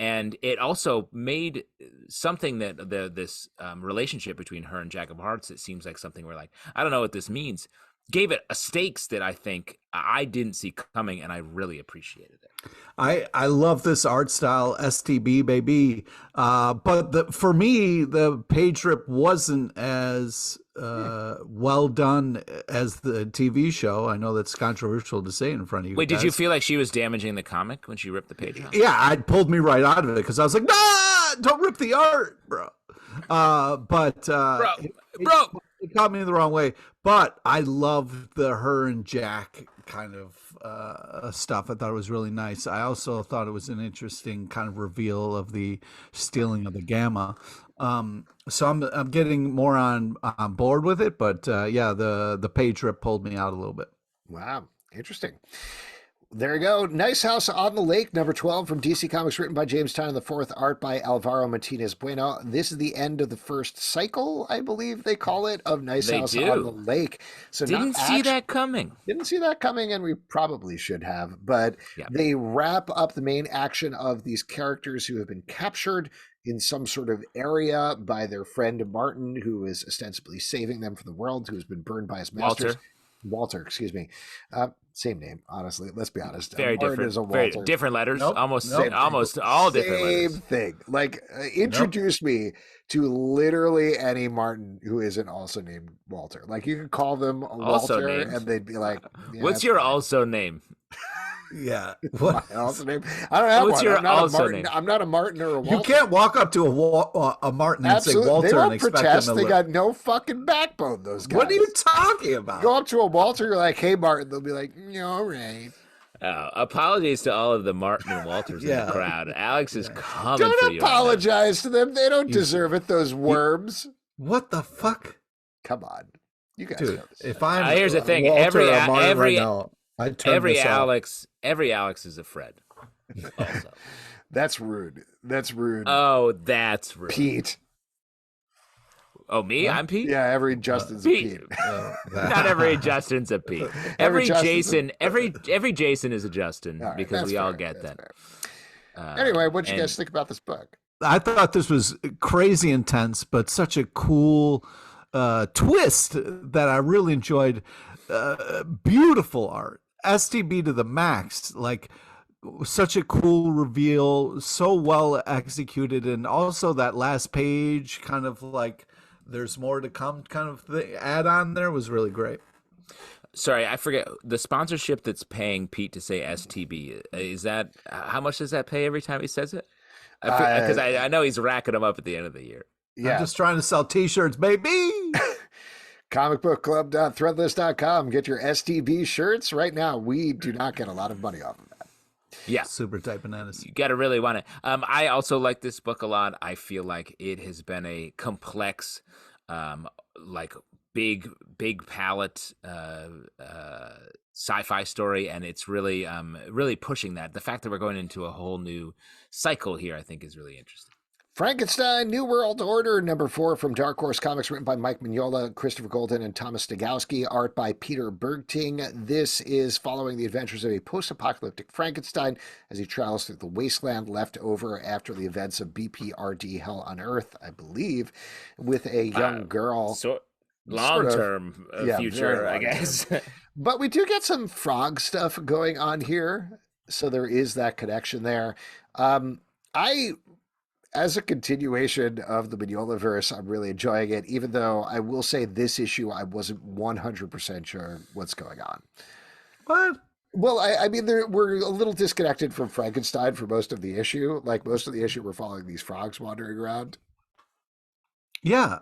And it also made something that this relationship between her and Jack of Hearts, that seems like something we're like, I don't know what this means, gave it a stakes that I think I didn't see coming, and I really appreciated it. I love this art style, STB baby. But for me, the page rip wasn't as well done as the TV show. I know that's controversial to say in front of you. Wait, guys. Did you feel like she was damaging the comic when she ripped the page off? Yeah, it pulled me right out of it because I was like, nah, don't rip the art, bro. It caught me the wrong way. But I loved the her and Jack kind of stuff. I thought it was really nice. I also thought it was an interesting kind of reveal of the stealing of the gamma. So I'm getting more on board with it, but yeah, the page rip pulled me out a little bit. Wow, interesting. There you go. Nice House on the Lake, number 12 from DC Comics, written by James Tynion IV, art by Alvaro Martinez Bueno. This is the end of the first cycle, I believe they call it, of Nice House on the Lake. So didn't see that coming. Didn't see that coming, and we probably should have. But they wrap up the main action of these characters who have been captured in some sort of area by their friend Martin, who is ostensibly saving them from the world, who has been burned by his masters. Walter, excuse me. Same name, honestly. Let's be honest. Very different. Very different letters. Nope. Almost all different letters. Same thing. Like, introduce me to literally any Martin who isn't also named Walter. Like, you could call them Walter, and they'd be like, "What's your also name?" Yeah. My also name? I don't have What's one. your I'm not also a Martin. name? I'm not a Martin or a Walter. You can't walk up to a Martin and say Walter they don't and expect protest. them to They got no fucking backbone, those guys. What are you talking about? Go up to a Walter, you're like, hey, Martin. They'll be like, all right. Apologies to all of the Martin and Walters in the crowd. Alex is coming Don't for you. Don't apologize to them. They don't deserve it, those worms. What the fuck? Come on. You guys Dude, know this. if I'm here's the thing. Walter Every Alex is a Fred. Also. That's rude. That's rude. Oh, that's rude. Pete. Oh, me? What? I'm Pete? Yeah, every Justin's a Pete. Not every Justin's a Pete. Every Jason is a Justin, right, because we all get that. Anyway, what did you guys think about this book? I thought this was crazy intense, but such a cool twist that I really enjoyed. Beautiful art. STB to the max. Like, such a cool reveal, so well executed, and also that last page kind of like there's more to come kind of add on there was really great. Sorry, I forget the sponsorship that's paying Pete to say STB. Is that how much does that pay every time he says it? Because I know he's racking them up at the end of the year. Yeah, I'm just trying to sell T-shirts, baby. Comicbookclub.threadless.com. Get your STB shirts right now. We do not get a lot of money off of that. Yeah, super tight bananas. You gotta really want it. I also like this book a lot. I feel like it has been a complex, like big palette sci-fi story, and it's really really pushing that. The fact that we're going into a whole new cycle here, I think, is really interesting. Frankenstein, New World Order, number 4 from Dark Horse Comics, written by Mike Mignola, Christopher Golden, and Thomas Stagowski, art by Peter Bergting. This is following the adventures of a post-apocalyptic Frankenstein as he travels through the wasteland left over after the events of BPRD Hell on Earth, I believe, with a young girl. Long-term future, I guess. But we do get some frog stuff going on here, so there is that connection there. As a continuation of the Mignola-verse, I'm really enjoying it, even though I will say this issue, I wasn't 100% sure what's going on. What? Well, I mean, we're a little disconnected from Frankenstein for most of the issue. Like, most of the issue, we're following these frogs wandering around. Yeah.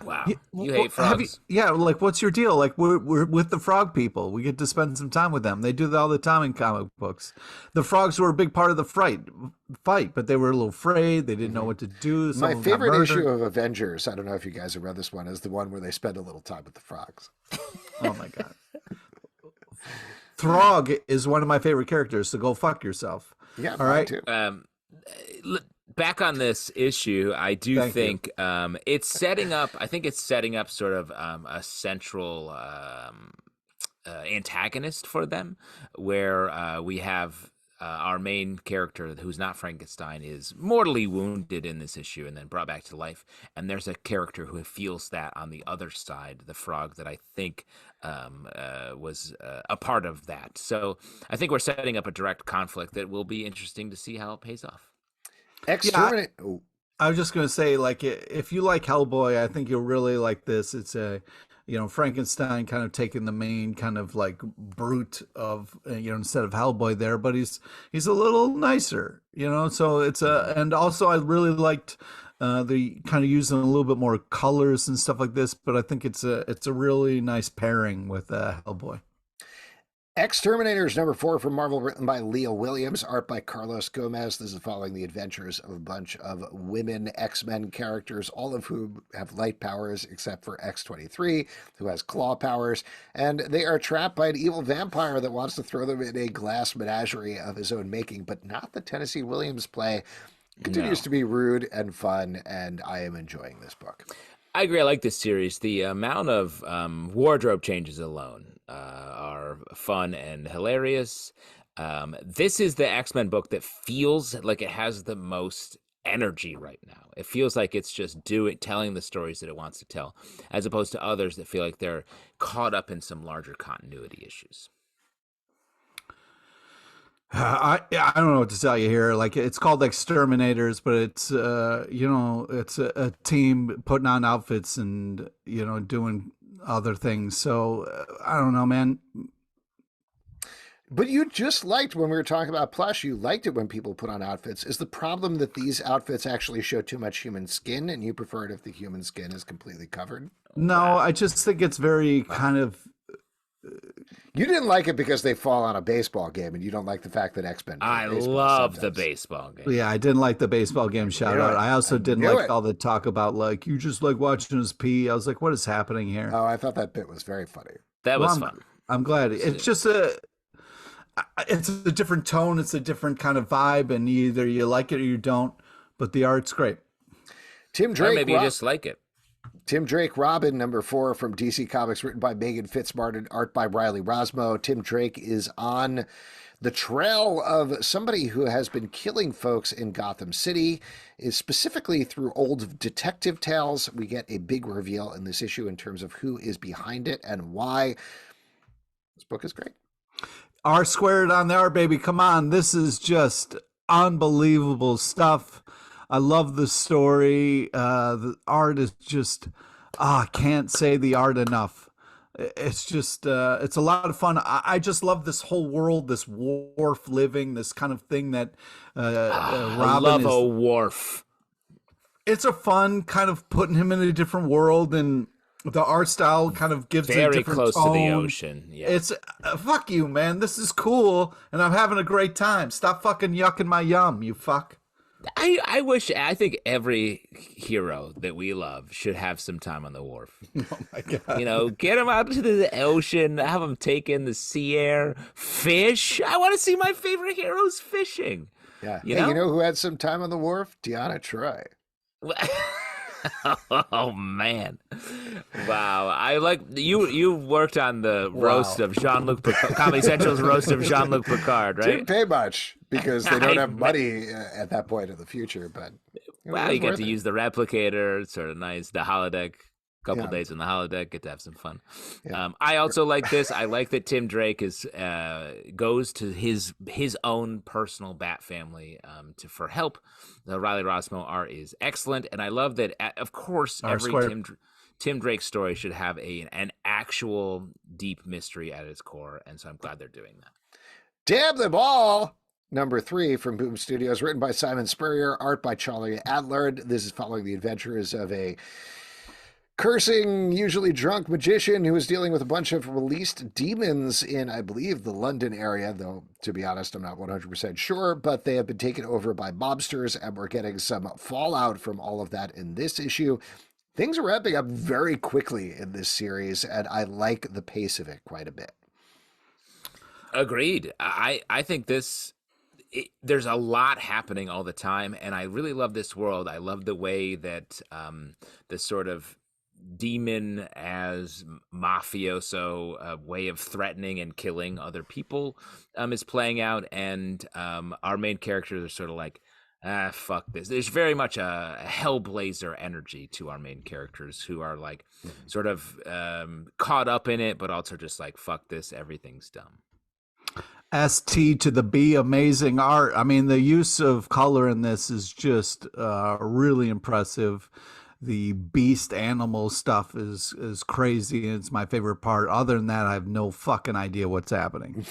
Wow. You hate frogs. Like, what's your deal? Like, we're with the frog people. We get to spend some time with them. They do that all the time in comic books. The frogs were a big part of the fight, but they were a little afraid. They didn't know what to do. My favorite issue of Avengers, I don't know if you guys have read this one, is the one where they spend a little time with the frogs. Oh, my God. Throg is one of my favorite characters, so go fuck yourself. Yeah, all right. Too. Back on this issue, I do think it's setting up. I think it's setting up sort of a central antagonist for them, where we have our main character, who's not Frankenstein, is mortally wounded in this issue and then brought back to life. And there's a character who feels that on the other side, the frog, that I think was a part of that. So I think we're setting up a direct conflict that will be interesting to see how it pays off. Exterminate. I was just going to say, like, if you like Hellboy, I think you'll really like this. It's Frankenstein kind of taking the main kind of like brute of, instead of Hellboy there, but he's a little nicer, so it's and also I really liked the kind of using a little bit more colors and stuff like this, but I think it's a really nice pairing with Hellboy. Exterminators #4 from Marvel, written by Leah Williams, art by Carlos Gomez. This is following the adventures of a bunch of women X-Men characters, all of whom have light powers except for X-23, who has claw powers, and they are trapped by an evil vampire that wants to throw them in a glass menagerie of his own making, but not the Tennessee Williams play. Continues to be rude and fun, and I am enjoying this book. I agree. I like this series. The amount of wardrobe changes alone are fun and hilarious. This is the X-Men book that feels like it has the most energy right now. It feels like it's just telling the stories that it wants to tell, as opposed to others that feel like they're caught up in some larger continuity issues. I don't know what to tell you here. Like, it's called Exterminators, but it's it's a team putting on outfits and doing other things. So I don't know, man. But you just liked, when we were talking about plush, you liked it when people put on outfits. Is the problem that these outfits actually show too much human skin, and you prefer it if the human skin is completely covered? No, I just think it's very kind of. You didn't like it because they fall on a baseball game, and you don't like the fact that X-Men. I love the baseball game. Yeah, I didn't like the baseball game shout out. I also didn't like all the talk about, like, you just like watching us pee. I was like, what is happening here? Oh, I thought that bit was very funny. That was fun. I'm glad. It's just it's a different tone. It's a different kind of vibe, and either you like it or you don't. But the art's great. Tim Drake. Or maybe you just like it. Tim Drake Robin #4 from DC Comics, written by Megan Fitzmartin, art by Riley Rosmo. Tim Drake is on the trail of somebody who has been killing folks in Gotham City, is specifically through old detective tales. We get a big reveal in this issue in terms of who is behind it and why. This book is great. R squared on the R, baby. Come on. This is just unbelievable stuff. I love the story. The art is just, I can't say the art enough. It's just, it's a lot of fun. I just love this whole world, this wharf living, this kind of thing that Robin I love a wharf. It's a fun kind of putting him in a different world, and the art style kind of gives it a different very close tone. to the ocean. Yeah. It's fuck you, man. This is cool, and I'm having a great time. Stop fucking yucking my yum, you fuck. I think every hero that we love should have some time on the wharf. Oh my God. Get them out to the ocean, have them take in the sea air, fish. I want to see my favorite heroes fishing. Yeah. You know who had some time on the wharf? Deanna Troy. Oh man! Wow, I like you worked on the roast of Jean-Luc Picard, Comedy Central's roast of Jean-Luc Picard, right? Didn't pay much because they don't have money at that point in the future. But wow, you get to use the replicator. It's sort of nice. The holodeck. Couple days in the holodeck, get to have some fun. Yeah. I also like this. I like that Tim Drake goes to his own personal Bat family for help. The Riley Rossmo art is excellent, and I love that. Of course, every Tim Drake story should have an actual deep mystery at its core, and so I'm glad they're doing that. Damn them all! #3 from Boom Studios, written by Simon Spurrier, art by Charlie Adler. This is following the adventures of a cursing, usually drunk magician who is dealing with a bunch of released demons in, I believe, the London area, though, to be honest, I'm not 100% sure, but they have been taken over by mobsters, and we're getting some fallout from all of that in this issue. Things are ramping up very quickly in this series, and I like the pace of it quite a bit. Agreed. I think there's a lot happening all the time, and I really love this world. I love the way that the sort of demon as mafioso way of threatening and killing other people is playing out, and our main characters are sort of like, fuck this. There's very much a Hellblazer energy to our main characters, who are like sort of caught up in it, but also just like, fuck this, everything's dumb. ST to the B, amazing art. I mean, the use of color in this is just really impressive. The beast animal stuff is crazy, and it's my favorite part. Other than that, I have no fucking idea what's happening.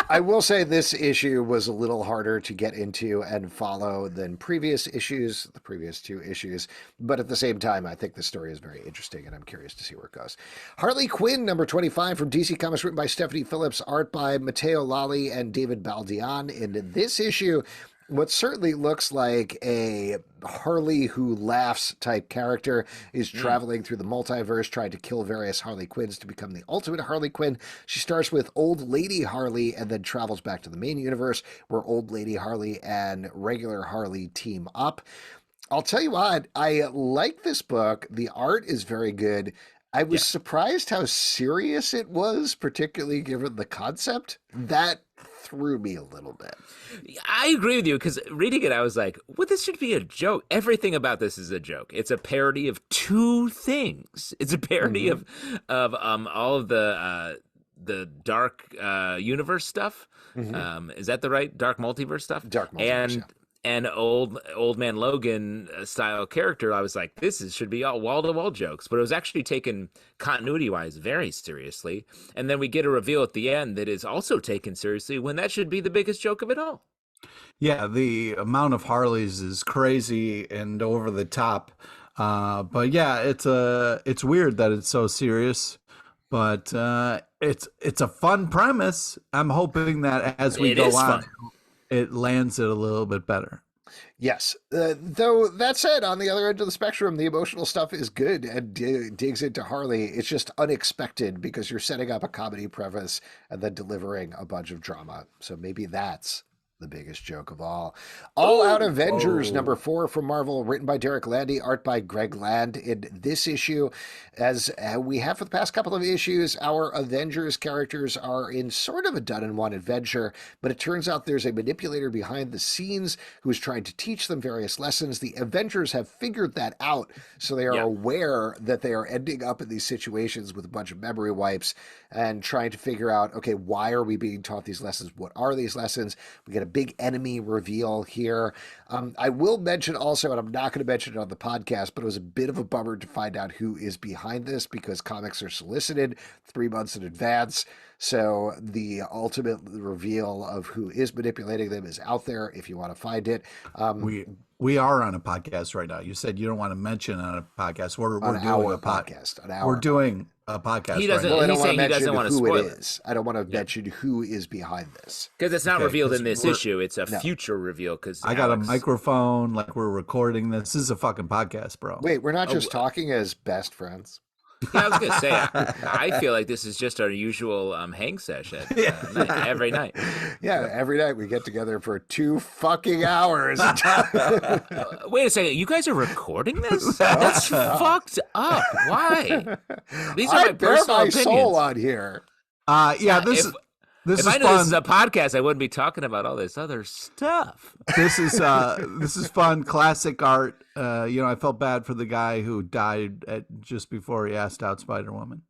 I will say this issue was a little harder to get into and follow than previous issues, the previous 2 issues. But at the same time, I think the story is very interesting, and I'm curious to see where it goes. Harley Quinn, number 25 from DC Comics, written by Stephanie Phillips, art by Matteo Lally and David Baldeon. In this issue, what certainly looks like a Harley who laughs type character is traveling through the multiverse, trying to kill various Harley Quinns to become the ultimate Harley Quinn. She starts with Old Lady Harley and then travels back to the main universe where Old Lady Harley and regular Harley team up. I'll tell you what, I like this book. The art is very good. I was surprised how serious it was, particularly given the concept. That threw me a little bit. I agree with you, because reading it, I was like, well, this should be a joke. Everything about this is a joke. It's a parody of 2 things. It's a parody of all of the dark universe stuff. Is that the right dark multiverse stuff? Dark multiverse, and old man Logan style character. I was like, should be all wall-to-wall jokes, but it was actually taken continuity-wise very seriously. And then we get a reveal at the end that is also taken seriously when that should be the biggest joke of it all. Yeah, the amount of Harleys is crazy and over the top. But yeah, it's weird that it's so serious, but it's a fun premise. I'm hoping that as we go on, it lands it a little bit better. Yes. Though that said, on the other end of the spectrum, the emotional stuff is good and digs into Harley. It's just unexpected because you're setting up a comedy premise and then delivering a bunch of drama. So maybe that's the biggest joke of all. All Out Avengers, number 4 from Marvel, written by Derek Landy, art by Greg Land. In this issue, as we have for the past couple of issues, our Avengers characters are in sort of a done-and-one adventure, but it turns out there's a manipulator behind the scenes who is trying to teach them various lessons. The Avengers have figured that out, so they are aware that they are ending up in these situations with a bunch of memory wipes and trying to figure out, okay, why are we being taught these lessons? What are these lessons? We get a big enemy reveal here. I will mention also, and I'm not going to mention it on the podcast, but it was a bit of a bummer to find out who is behind this because comics are solicited 3 months in advance. So the ultimate reveal of who is manipulating them is out there if you want to find it. We are on a podcast right now. You said you don't want to mention on a podcast. We're doing a podcast. We're doing a podcast. He doesn't. Right now. He's saying he doesn't want to spoil it. I don't want to mention who is behind this because it's not revealed in this issue. It's a future reveal. Because I got a microphone, like we're recording this. This is a fucking podcast, bro. Wait, we're not just talking as best friends. Yeah, I was gonna say, I feel like this is just our usual hang session every night. Yeah, every night we get together for 2 fucking hours. Wait a second, you guys are recording this? That's fucked up. Why? These are my personal opinions. Soul on here. This if is I knew fun. This is a podcast, I wouldn't be talking about all this other stuff. This is fun, classic art. I felt bad for the guy who died just before he asked out Spider-Woman.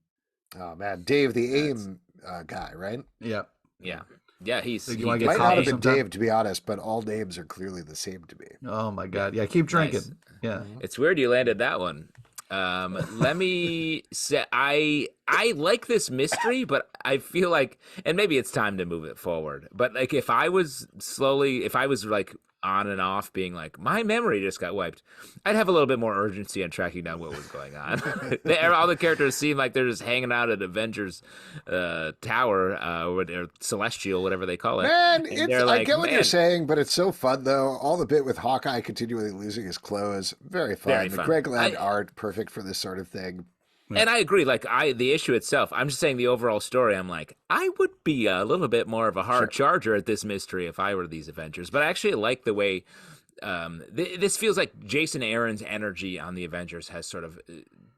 Oh man, Dave, the AIM guy, right? Yeah. He might not have been Dave, to be honest, but all names are clearly the same to me. Oh my god, yeah, keep drinking. Nice. Yeah, it's weird you landed that one. Let me say, I like this mystery, but I feel like, and maybe it's time to move it forward. But like, if I was like on and off being like, my memory just got wiped, I'd have a little bit more urgency on tracking down what was going on. All the characters seem like they're just hanging out at Avengers Tower, or Celestial, whatever they call it. Man, I get what you're saying, but it's so fun though. All the bit with Hawkeye continually losing his clothes, very fun. Very the fun. Greg Land art, perfect for this sort of thing. And I agree. Like the issue itself, I'm just saying the overall story. I'm like, I would be a little bit more of a hard charger at this mystery if I were these Avengers. But I actually like the way this feels like Jason Aaron's energy on the Avengers has sort of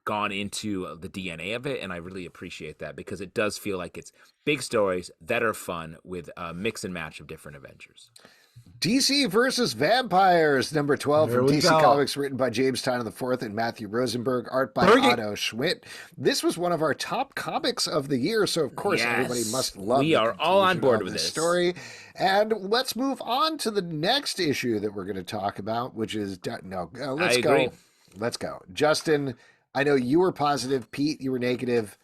gone into the DNA of it, and I really appreciate that because it does feel like it's big stories that are fun with a mix and match of different Avengers. DC versus Vampires, number 12 There from we DC go. Comics, written by James Tynion IV and Matthew Rosenberg, art by Otto Schmidt. This was one of our top comics of the year, so of course everybody must love. We are all on board with this story. And let's move on to the next issue that we're going to talk about, which is let's go. Let's go, Justin. I know you were positive, Pete. You were negative.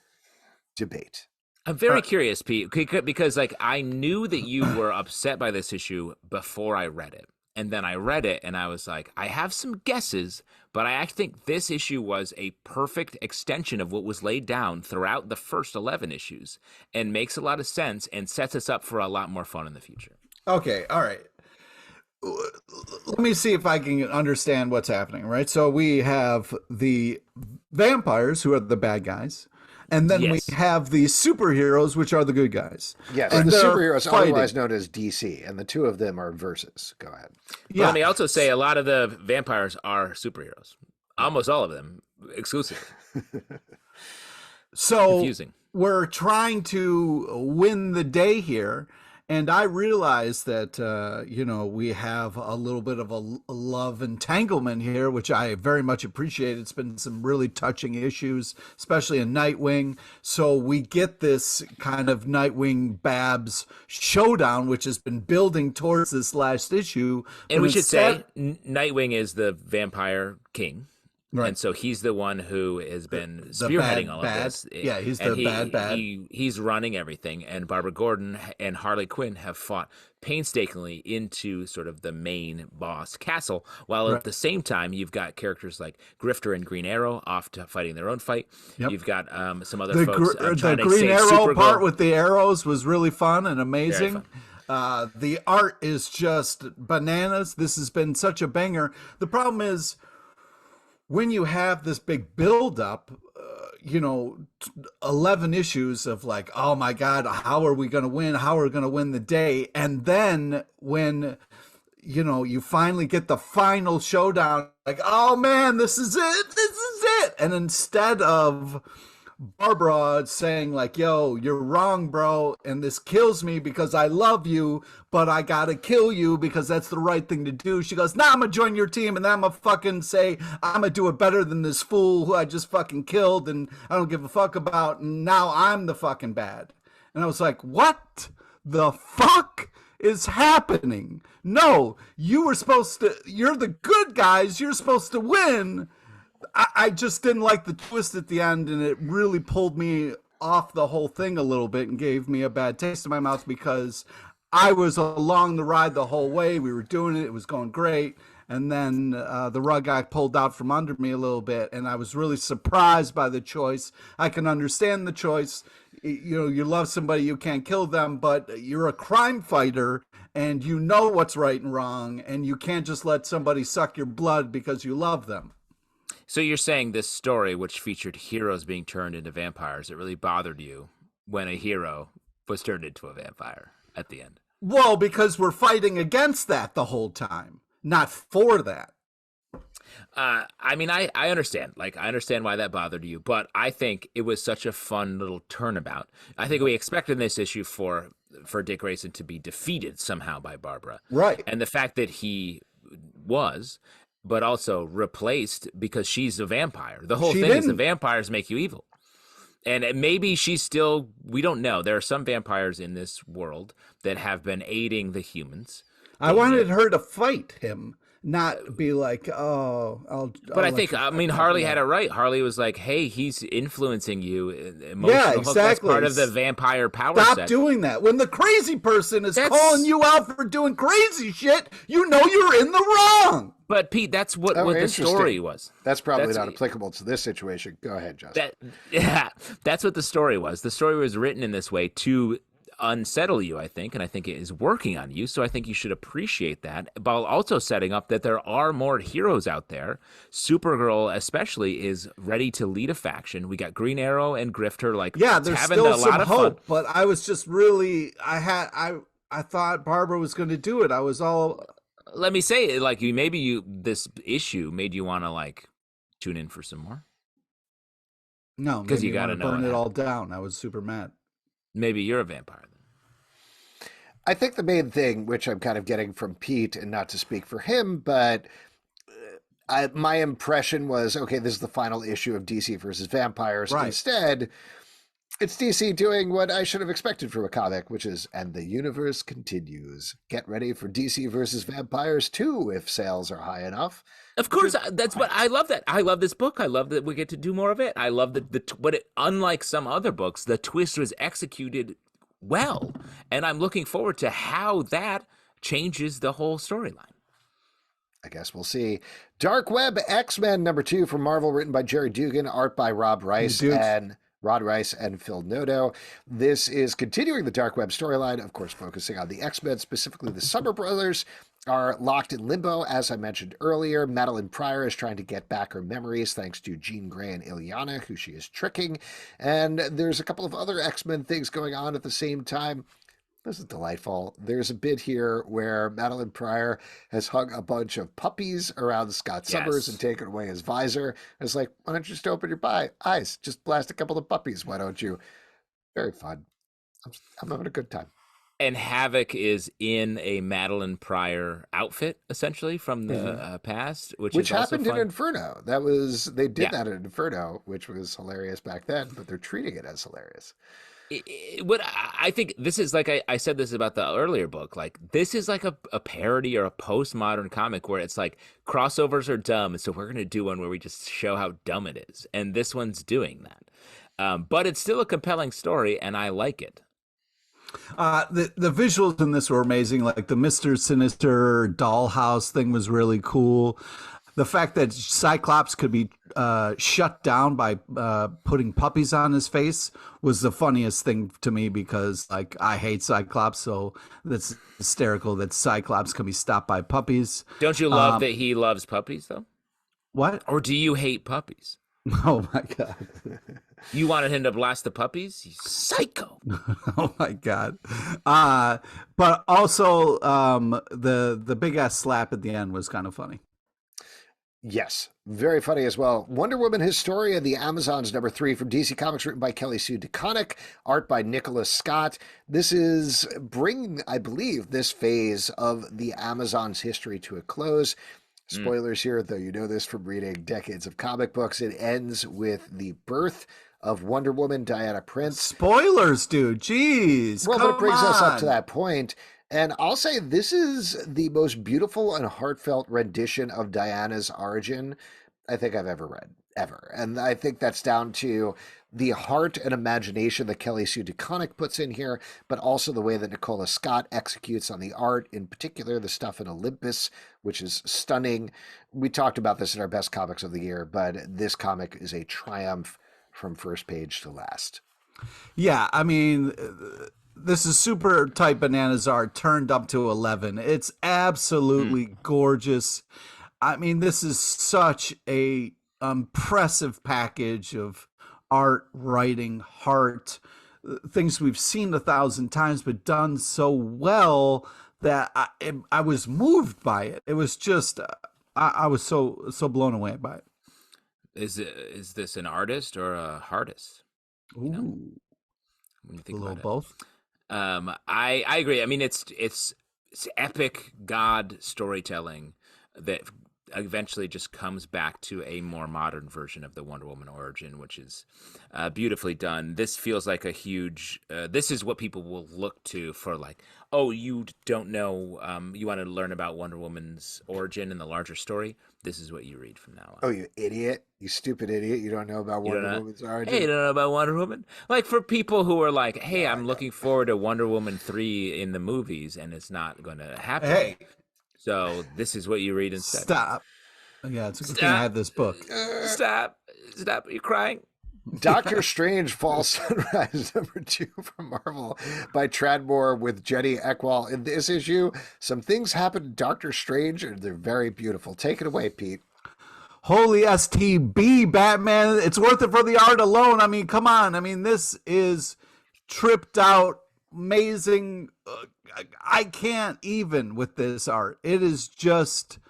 Debate. I'm very curious, Pete, because like I knew that you were upset by this issue before I read it. And then I read it and I was like, I have some guesses, but I actually think this issue was a perfect extension of what was laid down throughout the first 11 issues and makes a lot of sense and sets us up for a lot more fun in the future. Okay, all right. Let me see if I can understand what's happening, right? So we have the vampires, who are the bad guys, and then we have the superheroes, which are the good guys. Yes, and the superheroes, otherwise known as DC, and the two of them are versus. Go ahead. Yeah. Let me also say a lot of the vampires are superheroes. Almost all of them, exclusively. So confusing. We're trying to win the day here. And I realize that, we have a little bit of a love entanglement here, which I very much appreciate. It's been some really touching issues, especially in Nightwing. So we get this kind of Nightwing Babs showdown, which has been building towards this last issue. And we should say Nightwing is the vampire king. Right. And so he's the one who has been spearheading all of this. Yeah, he's the bad. He's running everything. And Barbara Gordon and Harley Quinn have fought painstakingly into sort of the main boss castle, while at the same time you've got characters like Grifter and Green Arrow off to fighting their own fight. Yep. You've got some other folks trying to Green save Arrow Supergirl. part with the arrows was really fun and amazing. The art is just bananas. This has been such a banger. The problem is, when you have this big buildup, 11 issues of like, oh my God, how are we going to win? How are we going to win the day? And then when, you finally get the final showdown, like, oh man, this is it. And instead of Barbara saying like, yo, you're wrong, bro, and this kills me because I love you, but I gotta kill you because that's the right thing to do. She goes, nah, I'm gonna join your team, and then I'm gonna fucking say I'm gonna do it better than this fool who I just fucking killed and I don't give a fuck about, and now I'm the fucking bad. And I was like, what the fuck is happening? No, you're the good guys, you're supposed to win. I just didn't like the twist at the end, and it really pulled me off the whole thing a little bit and gave me a bad taste in my mouth because I was along the ride the whole way. We were doing it. It was going great. And then the rug got pulled out from under me a little bit, and I was really surprised by the choice. I can understand the choice. You love somebody, you can't kill them, but you're a crime fighter, and you know what's right and wrong, and you can't just let somebody suck your blood because you love them. So you're saying this story, which featured heroes being turned into vampires, it really bothered you when a hero was turned into a vampire at the end? Well, because we're fighting against that the whole time, not for that. I mean, I understand. Like, I understand why that bothered you, but I think it was such a fun little turnabout. I think we expected in this issue for Dick Grayson to be defeated somehow by Barbara. Right. And the fact that he was, but also replaced because she's a vampire. The whole thing is the vampires make you evil. And maybe she's still, we don't know. There are some vampires in this world that have been aiding the humans. I wanted her to fight him, not be like, oh, But I think, Harley had it right. Harley was like, hey, he's influencing you. Emotional yeah, exactly. That's part of the vampire power Stop set. doing that. When the crazy person is calling you out for doing crazy shit, you know you're in the wrong. But Pete, that's what the story was. That's probably not applicable to this situation. Go ahead, Justin. That's what the story was. The story was written in this way to unsettle you, I think, and I think it is working on you. So I think you should appreciate that, while also setting up that there are more heroes out there. Supergirl, especially, is ready to lead a faction. We got Green Arrow and Grifter, there's having still a lot of hope. fun. But I was just really, I thought Barbara was going to do it. I was all. Let me say, this issue made you want to tune in for some more. No, because you got to burn it all down. I was super mad. Maybe you're a vampire then. I think the main thing, which I'm kind of getting from Pete, and not to speak for him, but my impression was, okay, this is the final issue of DC versus Vampires. Right. Instead, It's DC doing what I should have expected from a comic, which is, and the universe continues. Get ready for DC versus Vampires 2 if sales are high enough. Of course, that's what I love. That I love this book. I love that we get to do more of it. I love unlike some other books, the twist was executed well, and I'm looking forward to how that changes the whole storyline. I guess we'll see. Dark Web X-Men #2 from Marvel, written by Jerry Dugan, art by Rod Rice and Phil Noto. This is continuing the Dark Web storyline, of course, focusing on the X-Men, specifically the Summer Brothers are locked in limbo. As I mentioned earlier, Madeline Pryor is trying to get back her memories thanks to Jean Grey and Ileana, who she is tricking. And there's a couple of other X-Men things going on at the same time. This is delightful. There's a bit here where Madeline Pryor has hung a bunch of puppies around Scott Summers and taken away his visor. It's like, why don't you just open your eyes? Just blast a couple of puppies, why don't you? Very fun. I'm having a good time. And Havoc is in a Madeline Pryor outfit, essentially, from the past, which is happened also in Inferno. They did that in Inferno, which was hilarious back then, but they're treating it as hilarious. What I think this is, like I said this about the earlier book, like this is like a parody or a postmodern comic where it's like crossovers are dumb, so we're going to do one where we just show how dumb it is. And this one's doing that. But it's still a compelling story, and I like it. The visuals in this were amazing. Like the Mr. Sinister dollhouse thing was really cool. The fact that Cyclops could be shut down by putting puppies on his face was the funniest thing to me, because like I hate Cyclops, so that's hysterical that Cyclops can be stopped by puppies. Don't you love that he loves puppies, though? What? Or do you hate puppies? Oh my God. You wanted him to blast the puppies? You psycho. Oh my God. But also the big ass slap at the end was kind of funny. Yes, very funny as well. Wonder Woman Historia, the Amazons #3 from DC Comics, written by Kelly Sue DeConnick, art by Nicholas Scott. This is bringing, I believe, this phase of the Amazons' history to a close. Spoilers here, though you know this from reading decades of comic books. It ends with the birth of Wonder Woman, Diana Prince. Spoilers, dude. Jeez. Well, that brings us up to that point. And I'll say this is the most beautiful and heartfelt rendition of Diana's origin I think I've ever read, ever. And I think that's down to the heart and imagination that Kelly Sue DeConnick puts in here, but also the way that Nicola Scott executes on the art, in particular the stuff in Olympus, which is stunning. We talked about this in our best comics of the year, but this comic is a triumph from first page to last. Yeah, I mean, this is super tight bananas art turned up to 11. It's absolutely gorgeous. I mean, this is such a impressive package of art, writing, heart, things we've seen 1,000 times, but done so well that I was moved by it. It was just, I was so blown away by it. Is this an artist or a artist? Ooh, you know, when you think a little about both. I agree. I mean, it's epic God storytelling that eventually just comes back to a more modern version of the Wonder Woman origin, which is beautifully done. This feels like a huge, this is what people will look to for, like, oh, you don't know, you want to learn about Wonder Woman's origin and the larger story. This is what you read from now on. Oh, you idiot. You stupid idiot. You don't know about Wonder Woman's origin? Hey, you don't know about Wonder Woman? Like, for people who are like, hey, I'm looking forward to Wonder Woman 3 in the movies, and it's not going to happen. Hey. So this is what you read instead. Stop. Yeah, it's a good thing I have this book. Stop. You're crying. Doctor Strange Fall Sunrise #2 from Marvel by Tradmore with Jenny Eckwall. In this issue, some things happen to Doctor Strange and they're very beautiful. Take it away, Pete. Holy STB, Batman. It's worth it for the art alone. I mean, come on. I mean, this is tripped out, amazing. I can't even with this art. It is just...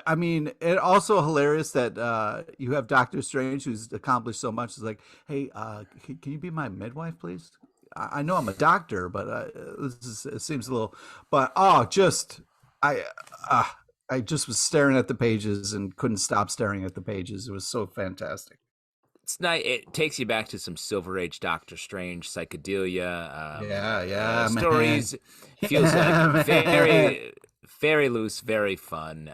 I mean, it also hilarious that you have Doctor Strange, who's accomplished so much. Is like, hey, can you be my midwife, please? I know I'm a doctor, but it seems a little. But I just was staring at the pages and couldn't stop staring at the pages. It was so fantastic. It's nice. It takes you back to some Silver Age Doctor Strange psychedelia. Yeah, man. Stories. Feels Yeah, like man. very loose, very fun.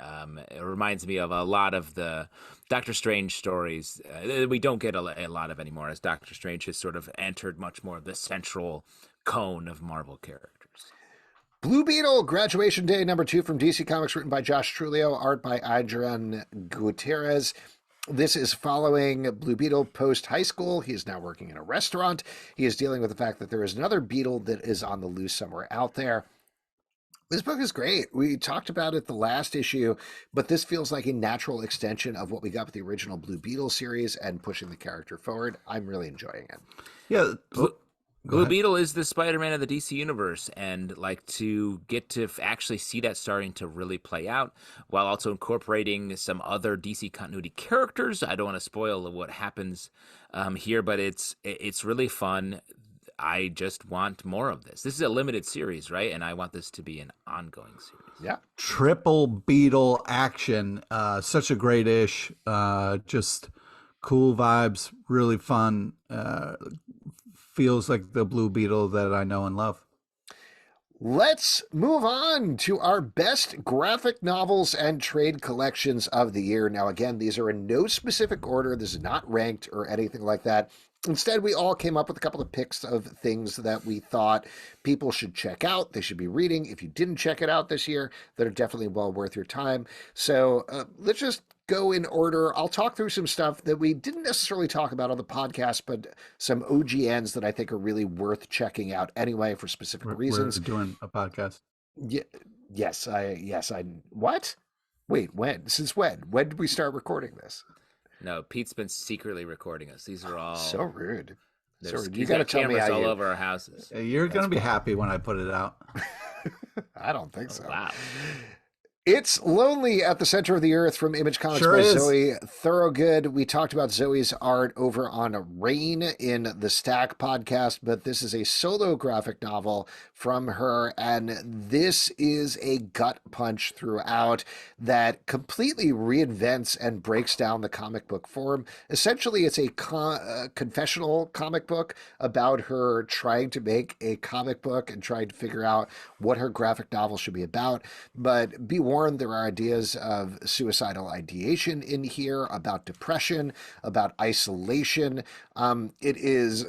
It reminds me of a lot of the Doctor Strange stories we don't get a lot of anymore, as Doctor Strange has sort of entered much more of the central cone of Marvel characters. Blue Beetle, Graduation Day #2 from DC Comics, written by Josh Trulio, art by Adrian Gutierrez. This is following Blue Beetle post-high school. He is now working in a restaurant. He is dealing with the fact that there is another beetle that is on the loose somewhere out there. This book is great. We talked about it the last issue, but this feels like a natural extension of what we got with the original Blue Beetle series and pushing the character forward. I'm really enjoying it. Yeah. Blue Beetle is the Spider-Man of the DC universe, and like to get to actually see that starting to really play out, while also incorporating some other DC continuity characters. I don't want to spoil what happens here, but it's really fun. I just want more of this. This is a limited series, right? And I want this to be an ongoing series. Yeah. Triple Beetle action. Such a great ish. Just cool vibes, really fun. Feels like the Blue Beetle that I know and love. Let's move on to our best graphic novels and trade collections of the year. Now, again, these are in no specific order. This is not ranked or anything like that. Instead, we all came up with a couple of picks of things that we thought people should check out, they should be reading. If you didn't check it out this year, that are definitely well worth your time. So let's just go in order. I'll talk through some stuff that we didn't necessarily talk about on the podcast, but some OGNs that I think are really worth checking out anyway for specific reasons. We're doing a podcast. Yes. What? Wait, when? Since when? When did we start recording this? No, Pete's been secretly recording us. These are all so rude. So rude. You got to tell me how all over our houses. You're going to be happy when I put it out. I don't think so. Wow. It's Lonely at the Center of the Earth from Image Comics by Zoe Thorogood. We talked about Zoe's art over on Rain in the Stack podcast, but this is a solo graphic novel from her, and this is a gut punch throughout that completely reinvents and breaks down the comic book form. Essentially, it's a confessional comic book about her trying to make a comic book and trying to figure out what her graphic novel should be about, but be warned, there are ideas of suicidal ideation in here, about depression, about isolation. It is,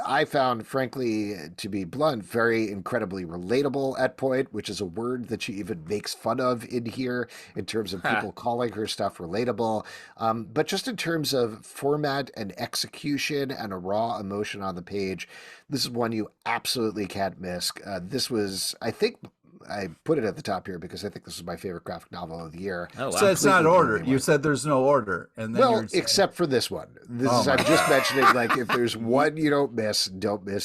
I found, frankly, to be blunt, very incredibly relatable at point, which is a word that she even makes fun of in here in terms of people calling her stuff relatable. But just in terms of format and execution and a raw emotion on the page, this is one you absolutely can't miss. This was, I think, I put it at the top here because I think this is my favorite graphic novel of the year. Oh, wow. So it's not order. You said there's no order, and then except for this one. I'm just mentioning, like, if there's one you don't miss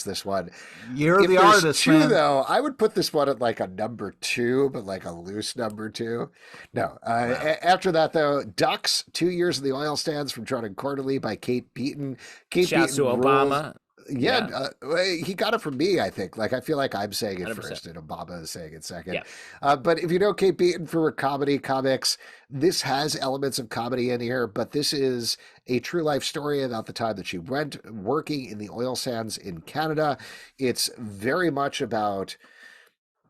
this one. You're if the there's artist, two, man. though, I would put this one at like a #2, but like a loose #2. No. After that, though, Ducks: 2 Years in the Oil Stands from Jordan Quarterly by Kate Beaton. Shouts to Obama. Yeah, he got it from me, I think. Like, I feel like I'm saying it 100%. First and Obama is saying it second. Yeah. But if you know Kate Beaton for comedy comics, this has elements of comedy in here, but this is a true life story about the time that she went working in the oil sands in Canada. It's very much about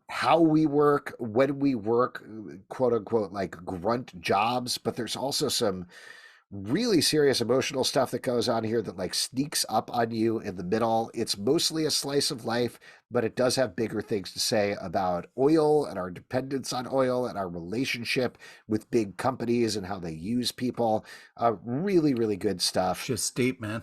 how we work, when we work, quote unquote, like grunt jobs, but there's also some really serious emotional stuff that goes on here that like sneaks up on you in the middle. It's mostly a slice of life, but it does have bigger things to say about oil and our dependence on oil and our relationship with big companies and how they use people. Really, really good stuff. Just deep, man.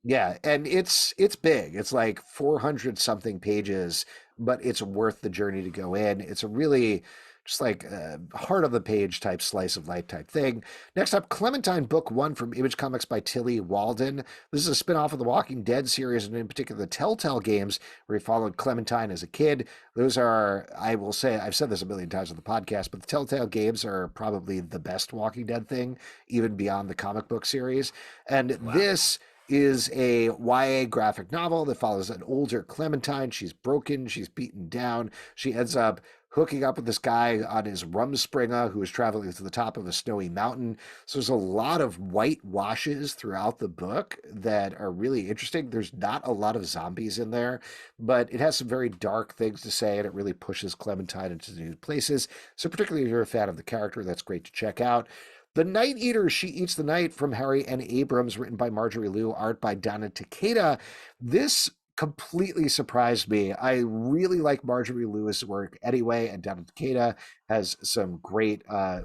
Yeah, and it's big. It's like 400 something pages, but it's worth the journey to go in. It's a really just like heart of the page type slice of life type thing. Next up, Clementine Book 1 from Image Comics by Tilly Walden. This is a spinoff of the Walking Dead series, and in particular the Telltale games, where he followed Clementine as a kid. Those are, I will say, I've said this a million times on the podcast, but the Telltale games are probably the best Walking Dead thing, even beyond the comic book series. And this is a YA graphic novel that follows an older Clementine. She's broken, she's beaten down. She ends up hooking up with this guy on his Rumspringa who is traveling to the top of a snowy mountain. So there's a lot of white washes throughout the book that are really interesting. There's not a lot of zombies in there, but it has some very dark things to say, and it really pushes Clementine into new places. So particularly if you're a fan of the character, that's great to check out. The Night Eater, She Eats the Night from Harry N. Abrams, written by Marjorie Liu, art by Donna Takeda. This completely surprised me. I really like Marjorie Liu's work anyway, and Donna Takeda has some great,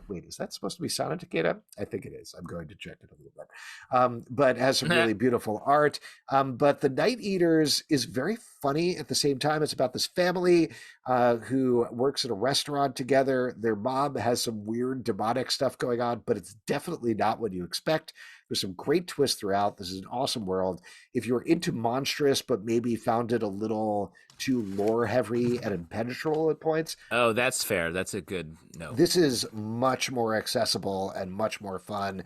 wait, is that supposed to be Sana Takeda? I think it is. I'm going to check it a little bit. But has some really beautiful art. But The Night Eaters is very funny at the same time. It's about this family who works at a restaurant together. Their mom has some weird demonic stuff going on, but it's definitely not what you expect. There's some great twists throughout. This is an awesome world. If you're into monstrous, but maybe found it a little too lore heavy and impenetrable at points. Oh, that's fair. That's a good note. This is much more accessible and much more fun.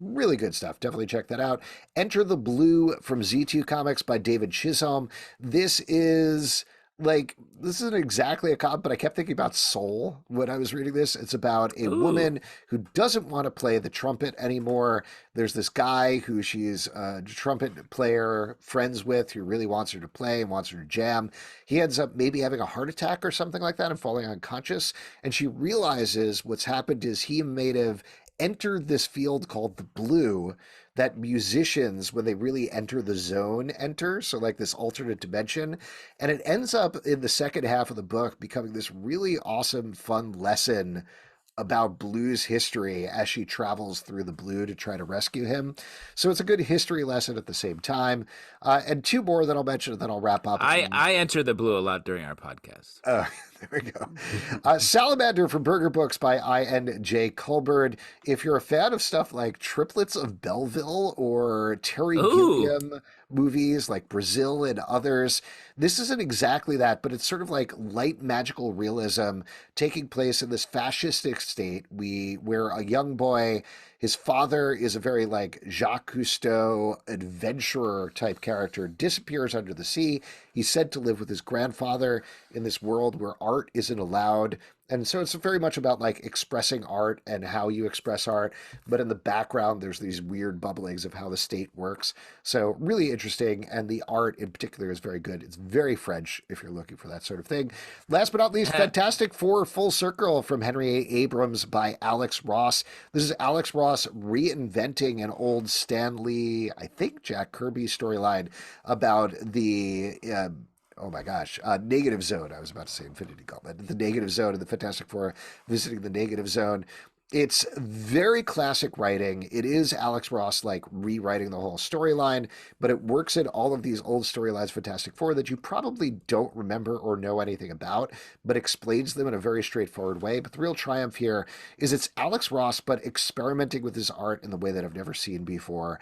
Really good stuff. Definitely check that out. Enter the Blue from Z2 Comics by David Chisholm. This isn't exactly a comic, but I kept thinking about Soul when I was reading this. It's about a woman who doesn't want to play the trumpet anymore. There's this guy who she's a trumpet player friends with who really wants her to play and wants her to jam. He ends up maybe having a heart attack or something like that and falling unconscious. And she realizes what's happened is he may have entered this field called the Blue that musicians, when they really enter the zone, enter. So like this alternate dimension. And it ends up in the second half of the book becoming this really awesome, fun lesson about blues history as she travels through the Blue to try to rescue him. So it's a good history lesson at the same time. And two more that I'll mention and then I'll wrap up. I enter the Blue a lot during our podcast. There we go. Salamander from Burger Books by I.N.J. Culberd. If you're a fan of stuff like Triplets of Belleville or Terry Gilliam movies like Brazil and others, this isn't exactly that, but it's sort of like light magical realism taking place in this fascistic state where a young boy, his father is a very like Jacques Cousteau adventurer type character, disappears under the sea. He's said to live with his grandfather in this world where art isn't allowed. And so it's very much about like expressing art and how you express art. But in the background, there's these weird bubblings of how the state works. So really interesting. And the art in particular is very good. It's very French if you're looking for that sort of thing. Last but not least, Fantastic Four Full Circle from Henry A. Abrams by Alex Ross. This is Alex Ross reinventing an old Stan Lee, I think Jack Kirby storyline about the Negative Zone. I was about to say Infinity Gauntlet. The Negative Zone and the Fantastic Four visiting the Negative Zone. It's very classic writing. It is Alex Ross like rewriting the whole storyline, but it works in all of these old storylines, Fantastic Four, that you probably don't remember or know anything about, but explains them in a very straightforward way. But the real triumph here is it's Alex Ross, but experimenting with his art in the way that I've never seen before,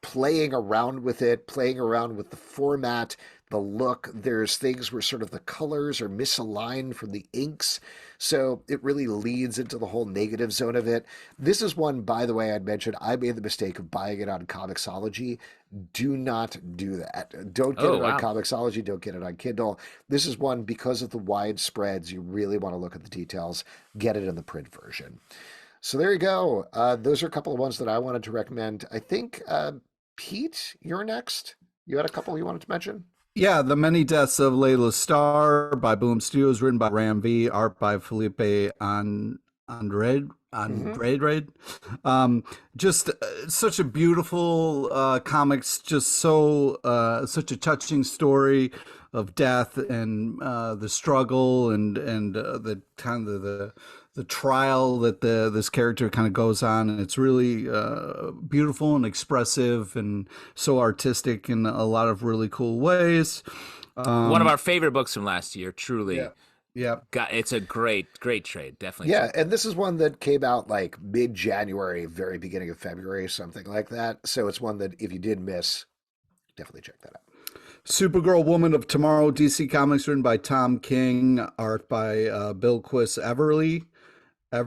playing around with it, playing around with the format, the look. There's things where sort of the colors are misaligned from the inks. So it really leads into the whole Negative Zone of it. This is one, by the way, I'd mentioned, I made the mistake of buying it on Comixology. Do not do that. Don't get it on Comixology. Don't get it on Kindle. This is one, because of the wide spreads, you really want to look at the details. Get it in the print version. So there you go. Those are a couple of ones that I wanted to recommend. I think, Pete, you're next. You had a couple you wanted to mention? Yeah, The Many Deaths of Layla Starr by Boom Studios, written by Ram V, art by Felipe Andrade. Just such a beautiful comics, just so such a touching story of death and the struggle and the kind of the trial that this character kind of goes on, and it's really beautiful and expressive and so artistic in a lot of really cool ways. One of our favorite books from last year, truly. Yeah. It's a great trade, definitely. Yeah, and this is one that came out like mid-January, very beginning of February, something like that. So it's one that if you did miss, definitely check that out. Supergirl Woman of Tomorrow, DC Comics, written by Tom King, art by Bill Quist Everly, I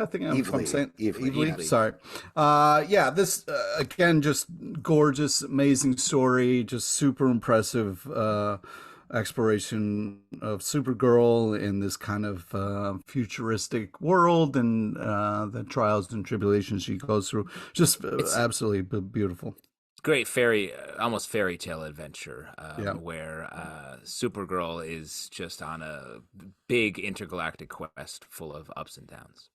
think I'm saying Everly. Sorry. This again, just gorgeous, amazing story, just super impressive exploration of Supergirl in this kind of futuristic world, and the trials and tribulations she goes through. Just absolutely beautiful. Great almost fairy tale adventure, where Supergirl is just on a big intergalactic quest full of ups and downs.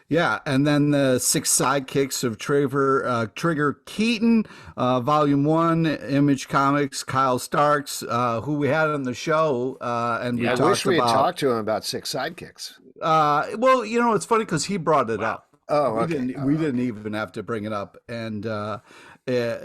Yeah, and then the 6 sidekicks of Trigger Keaton, Volume 1, Image Comics, Kyle Starks, who we had on the show, and we I talked about. I wish we had talked to him about 6 sidekicks. Well, it's funny because he brought it up. Oh, okay. We didn't even have to bring it up, and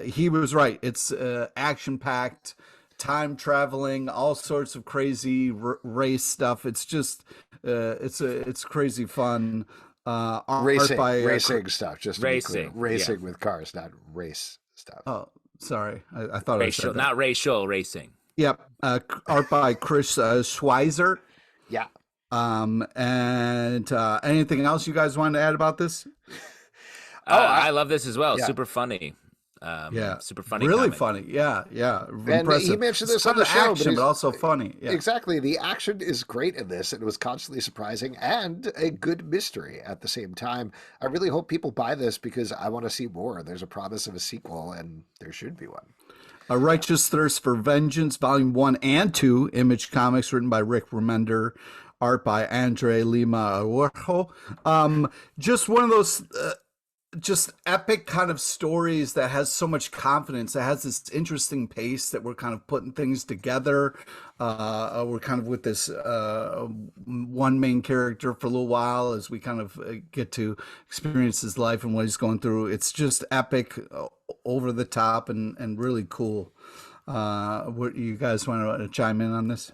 he was right. It's action-packed, time traveling, all sorts of crazy race stuff. It's just it's crazy fun. Racing stuff, just to racing, be clear. Racing with cars, not race stuff. Oh, sorry, I thought racial, I said that. Not racial racing. Yep, art by Chris Schweizer. Yeah. And anything else you guys wanted to add about this? I love this as well. Yeah. Super funny. Super funny. Really comic. funny. Yeah. And impressive. he mentioned this it's on the show, action, but also funny. Yeah. Exactly. The action is great in this. It was constantly surprising and a good mystery at the same time. I really hope people buy this because I want to see more. There's a promise of a sequel, and there should be one. A Righteous Thirst for Vengeance, Volume 1 and 2, Image Comics, written by Rick Remender, art by Andre Lima Araujo. Just one of those just epic kind of stories that has so much confidence. It has this interesting pace that we're kind of putting things together. We're kind of with this one main character for a little while as we kind of get to experience his life and what he's going through. It's just epic, over the top, and really cool. What you guys want to chime in on this?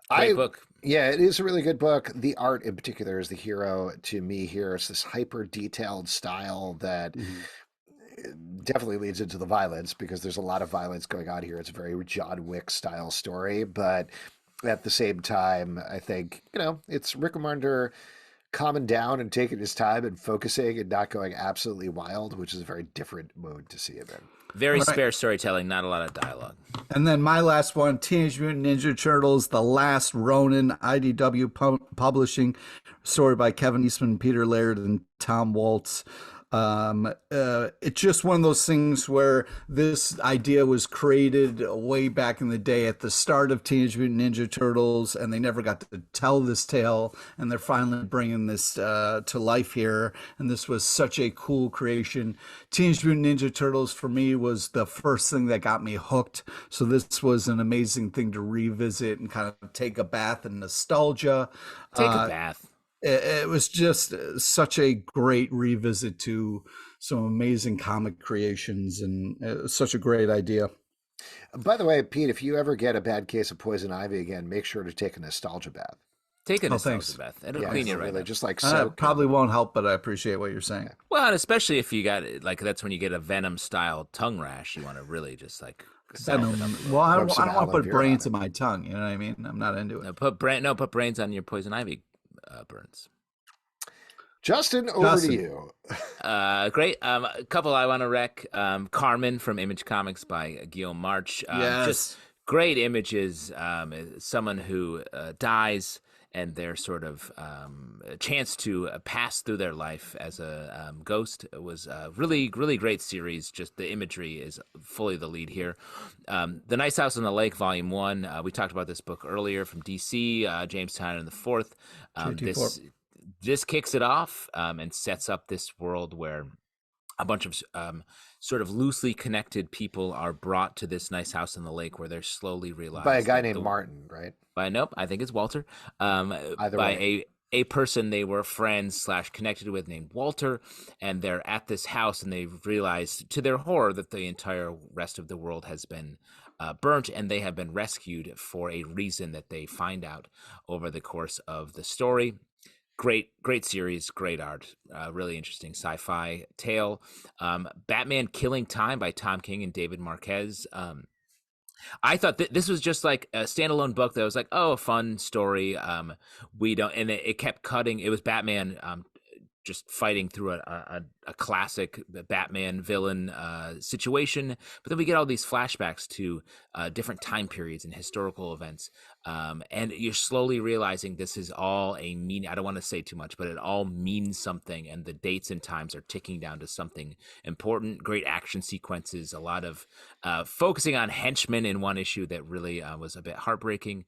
Great book. Yeah, it is a really good book. The art in particular is the hero to me here. It's this hyper detailed style that definitely leads into the violence because there's a lot of violence going on here. It's a very John Wick style story, but at the same time, I think, it's Rick Remender calming down and taking his time and focusing and not going absolutely wild, which is a very different mode to see him in. Very spare storytelling, not a lot of dialogue. And then my last one, Teenage Mutant Ninja Turtles, The Last Ronin, IDW Publishing, story by Kevin Eastman, Peter Laird, and Tom Waltz. It's just one of those things where this idea was created way back in the day at the start of Teenage Mutant Ninja Turtles, and they never got to tell this tale, and they're finally bringing this to life here, and this was such a cool creation. Teenage Mutant Ninja Turtles for me was the first thing that got me hooked, so this was an amazing thing to revisit and kind of take a bath in nostalgia. Take a bath. It was just such a great revisit to some amazing comic creations, and such a great idea. By the way, Pete, if you ever get a bad case of poison ivy again, make sure to take a nostalgia bath. Take a nostalgia bath. It'll clean you right really, up. just like soak. Probably won't help, but I appreciate what you're saying. Well, and especially if you got, that's when you get a Venom style tongue rash. You want to really just well, I don't want to put brains in my tongue. You know what I mean? I'm not into it. Put brains on your poison ivy burns. Justin, over to you. Great. A couple I want to rec. Carmen from Image Comics by Guillaume March. Yes. Just great images. Someone who dies, and their sort of a chance to pass through their life as a ghost. It was a really, really great series. Just the imagery is fully the lead here. The Nice House on the Lake, Volume 1. We talked about this book earlier from DC, James Tynion IV. This kicks it off and sets up this world where a bunch of sort of loosely connected people are brought to this nice house on the lake where they're slowly realized by a guy named Martin, right? Nope, I think it's Walter. Either way. A person they were friends / connected with named Walter, and they're at this house and they realize to their horror that the entire rest of the world has been burnt, and they have been rescued for a reason that they find out over the course of the story. Great series, great art, really interesting sci-fi tale. Batman Killing Time by Tom King and David Marquez. I thought this was just like a standalone book that was like, a fun story. And it kept cutting. It was Batman just fighting through a classic Batman villain situation. But then we get all these flashbacks to different time periods and historical events. And you're slowly realizing this is all I don't want to say too much, but it all means something. And the dates and times are ticking down to something important. Great action sequences, a lot of focusing on henchmen in one issue that really was a bit heartbreaking.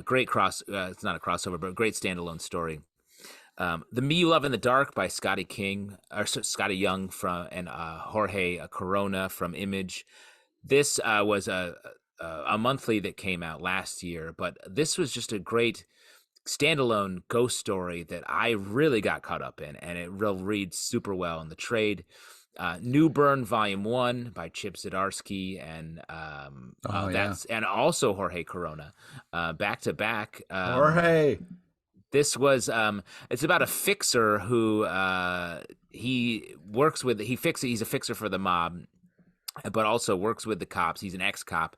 Great it's not a crossover, but a great standalone story. The Me You Love in the Dark by Scotty Young and Jorge Corona from Image. This was a monthly that came out last year, but this was just a great standalone ghost story that I really got caught up in, and it will read super well in the trade. New Burn Volume 1 by Chip Zdarsky and and also Jorge Corona, back to back. Jorge. This was it's about a fixer who he's a fixer for the mob, but also works with the cops. He's an ex-cop.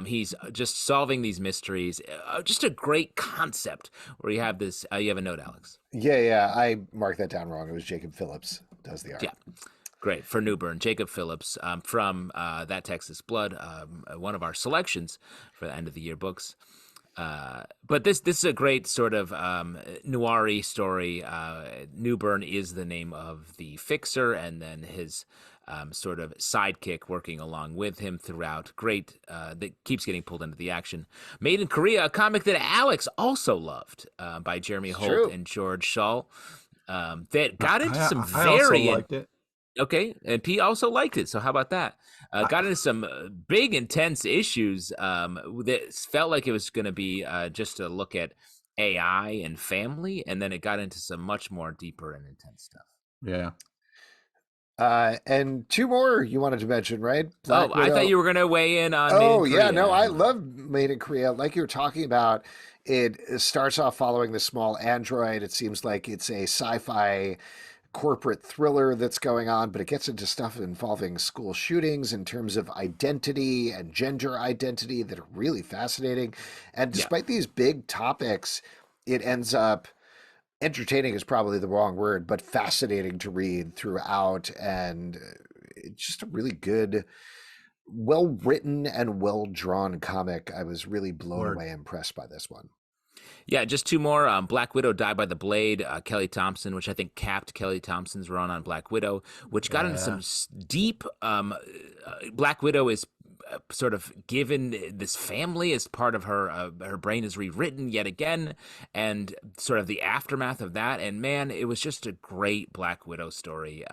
He's just solving these mysteries. Just a great concept where you have this. You have a note, Alex. Yeah. I marked that down wrong. It was Jacob Phillips does the art. Yeah. Great. For New Burn, Jacob Phillips from That Texas Blood, one of our selections for the end of the year books. But this is a great sort of noir-y story. New Burn is the name of the fixer, and then his sort of sidekick working along with him throughout. Great, that keeps getting pulled into the action. Made in Korea, a comic that Alex also loved, by Jeremy Holt and George Shull. That got into some I also liked it. Okay, and P also liked it. So how about that? Got into some big, intense issues that felt like it was going to be just a look at AI and family, and then it got into some much more deeper and intense stuff. Yeah. And two more you wanted to mention, right? I thought you were going to weigh in on. I love Made in Korea. Like you were talking about, it starts off following the small android. It seems like it's a sci-fi corporate thriller that's going on, but it gets into stuff involving school shootings in terms of identity and gender identity that are really fascinating. And despite these big topics, it ends up entertaining is probably the wrong word, but fascinating to read throughout. And it's just a really good, well-written and well-drawn comic. I was really blown away, impressed by this one. Yeah, just two more. Black Widow, Die by the Blade, Kelly Thompson, which I think capped Kelly Thompson's run on Black Widow, which got into some deep... Black Widow is sort of given this family as part of her brain is rewritten yet again, and sort of the aftermath of that. And man, it was just a great Black Widow story.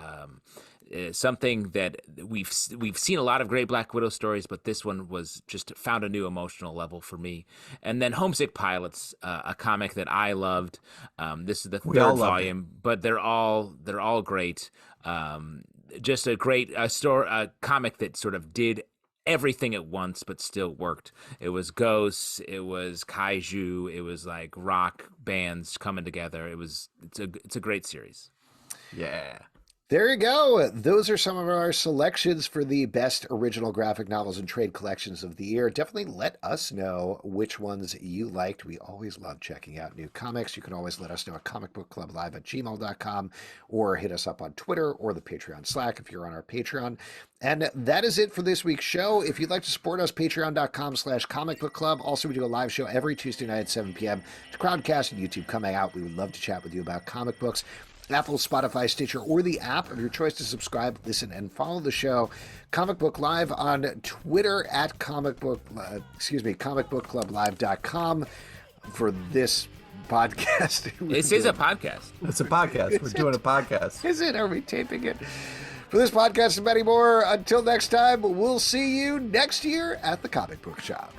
Something that we've seen a lot of great Black Widow stories, but this one was just found a new emotional level for me. And then Homesick Pilots, a comic that I loved. This is the third volume, but they're all great. Just a great comic that sort of did everything at once, but still worked. It was ghosts, it was kaiju, it was like rock bands coming together. It's a great series. Yeah. There you go. Those are some of our selections for the best original graphic novels and trade collections of the year. Definitely let us know which ones you liked. We always love checking out new comics. You can always let us know at comicbookclublive@gmail.com or hit us up on Twitter or the Patreon Slack if you're on our Patreon. And that is it for this week's show. If you'd like to support us, patreon.com/comicbookclub. Also, we do a live show every Tuesday night at 7 p.m. to Crowdcast and YouTube. Come hang out. We would love to chat with you about comic books. Apple, Spotify, Stitcher, or the app of your choice to subscribe, listen, and follow the show. Comic Book Live on Twitter at comicbookclublive.com for this podcast. This is a podcast. It's a podcast. We're doing a podcast. Is it? Are we taping it? For this podcast and many more, until next time, we'll see you next year at the Comic Book Shop.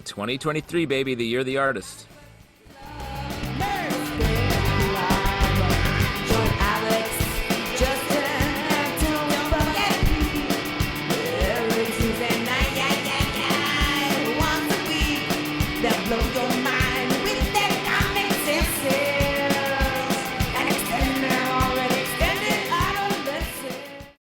2023, baby, the year of the artist.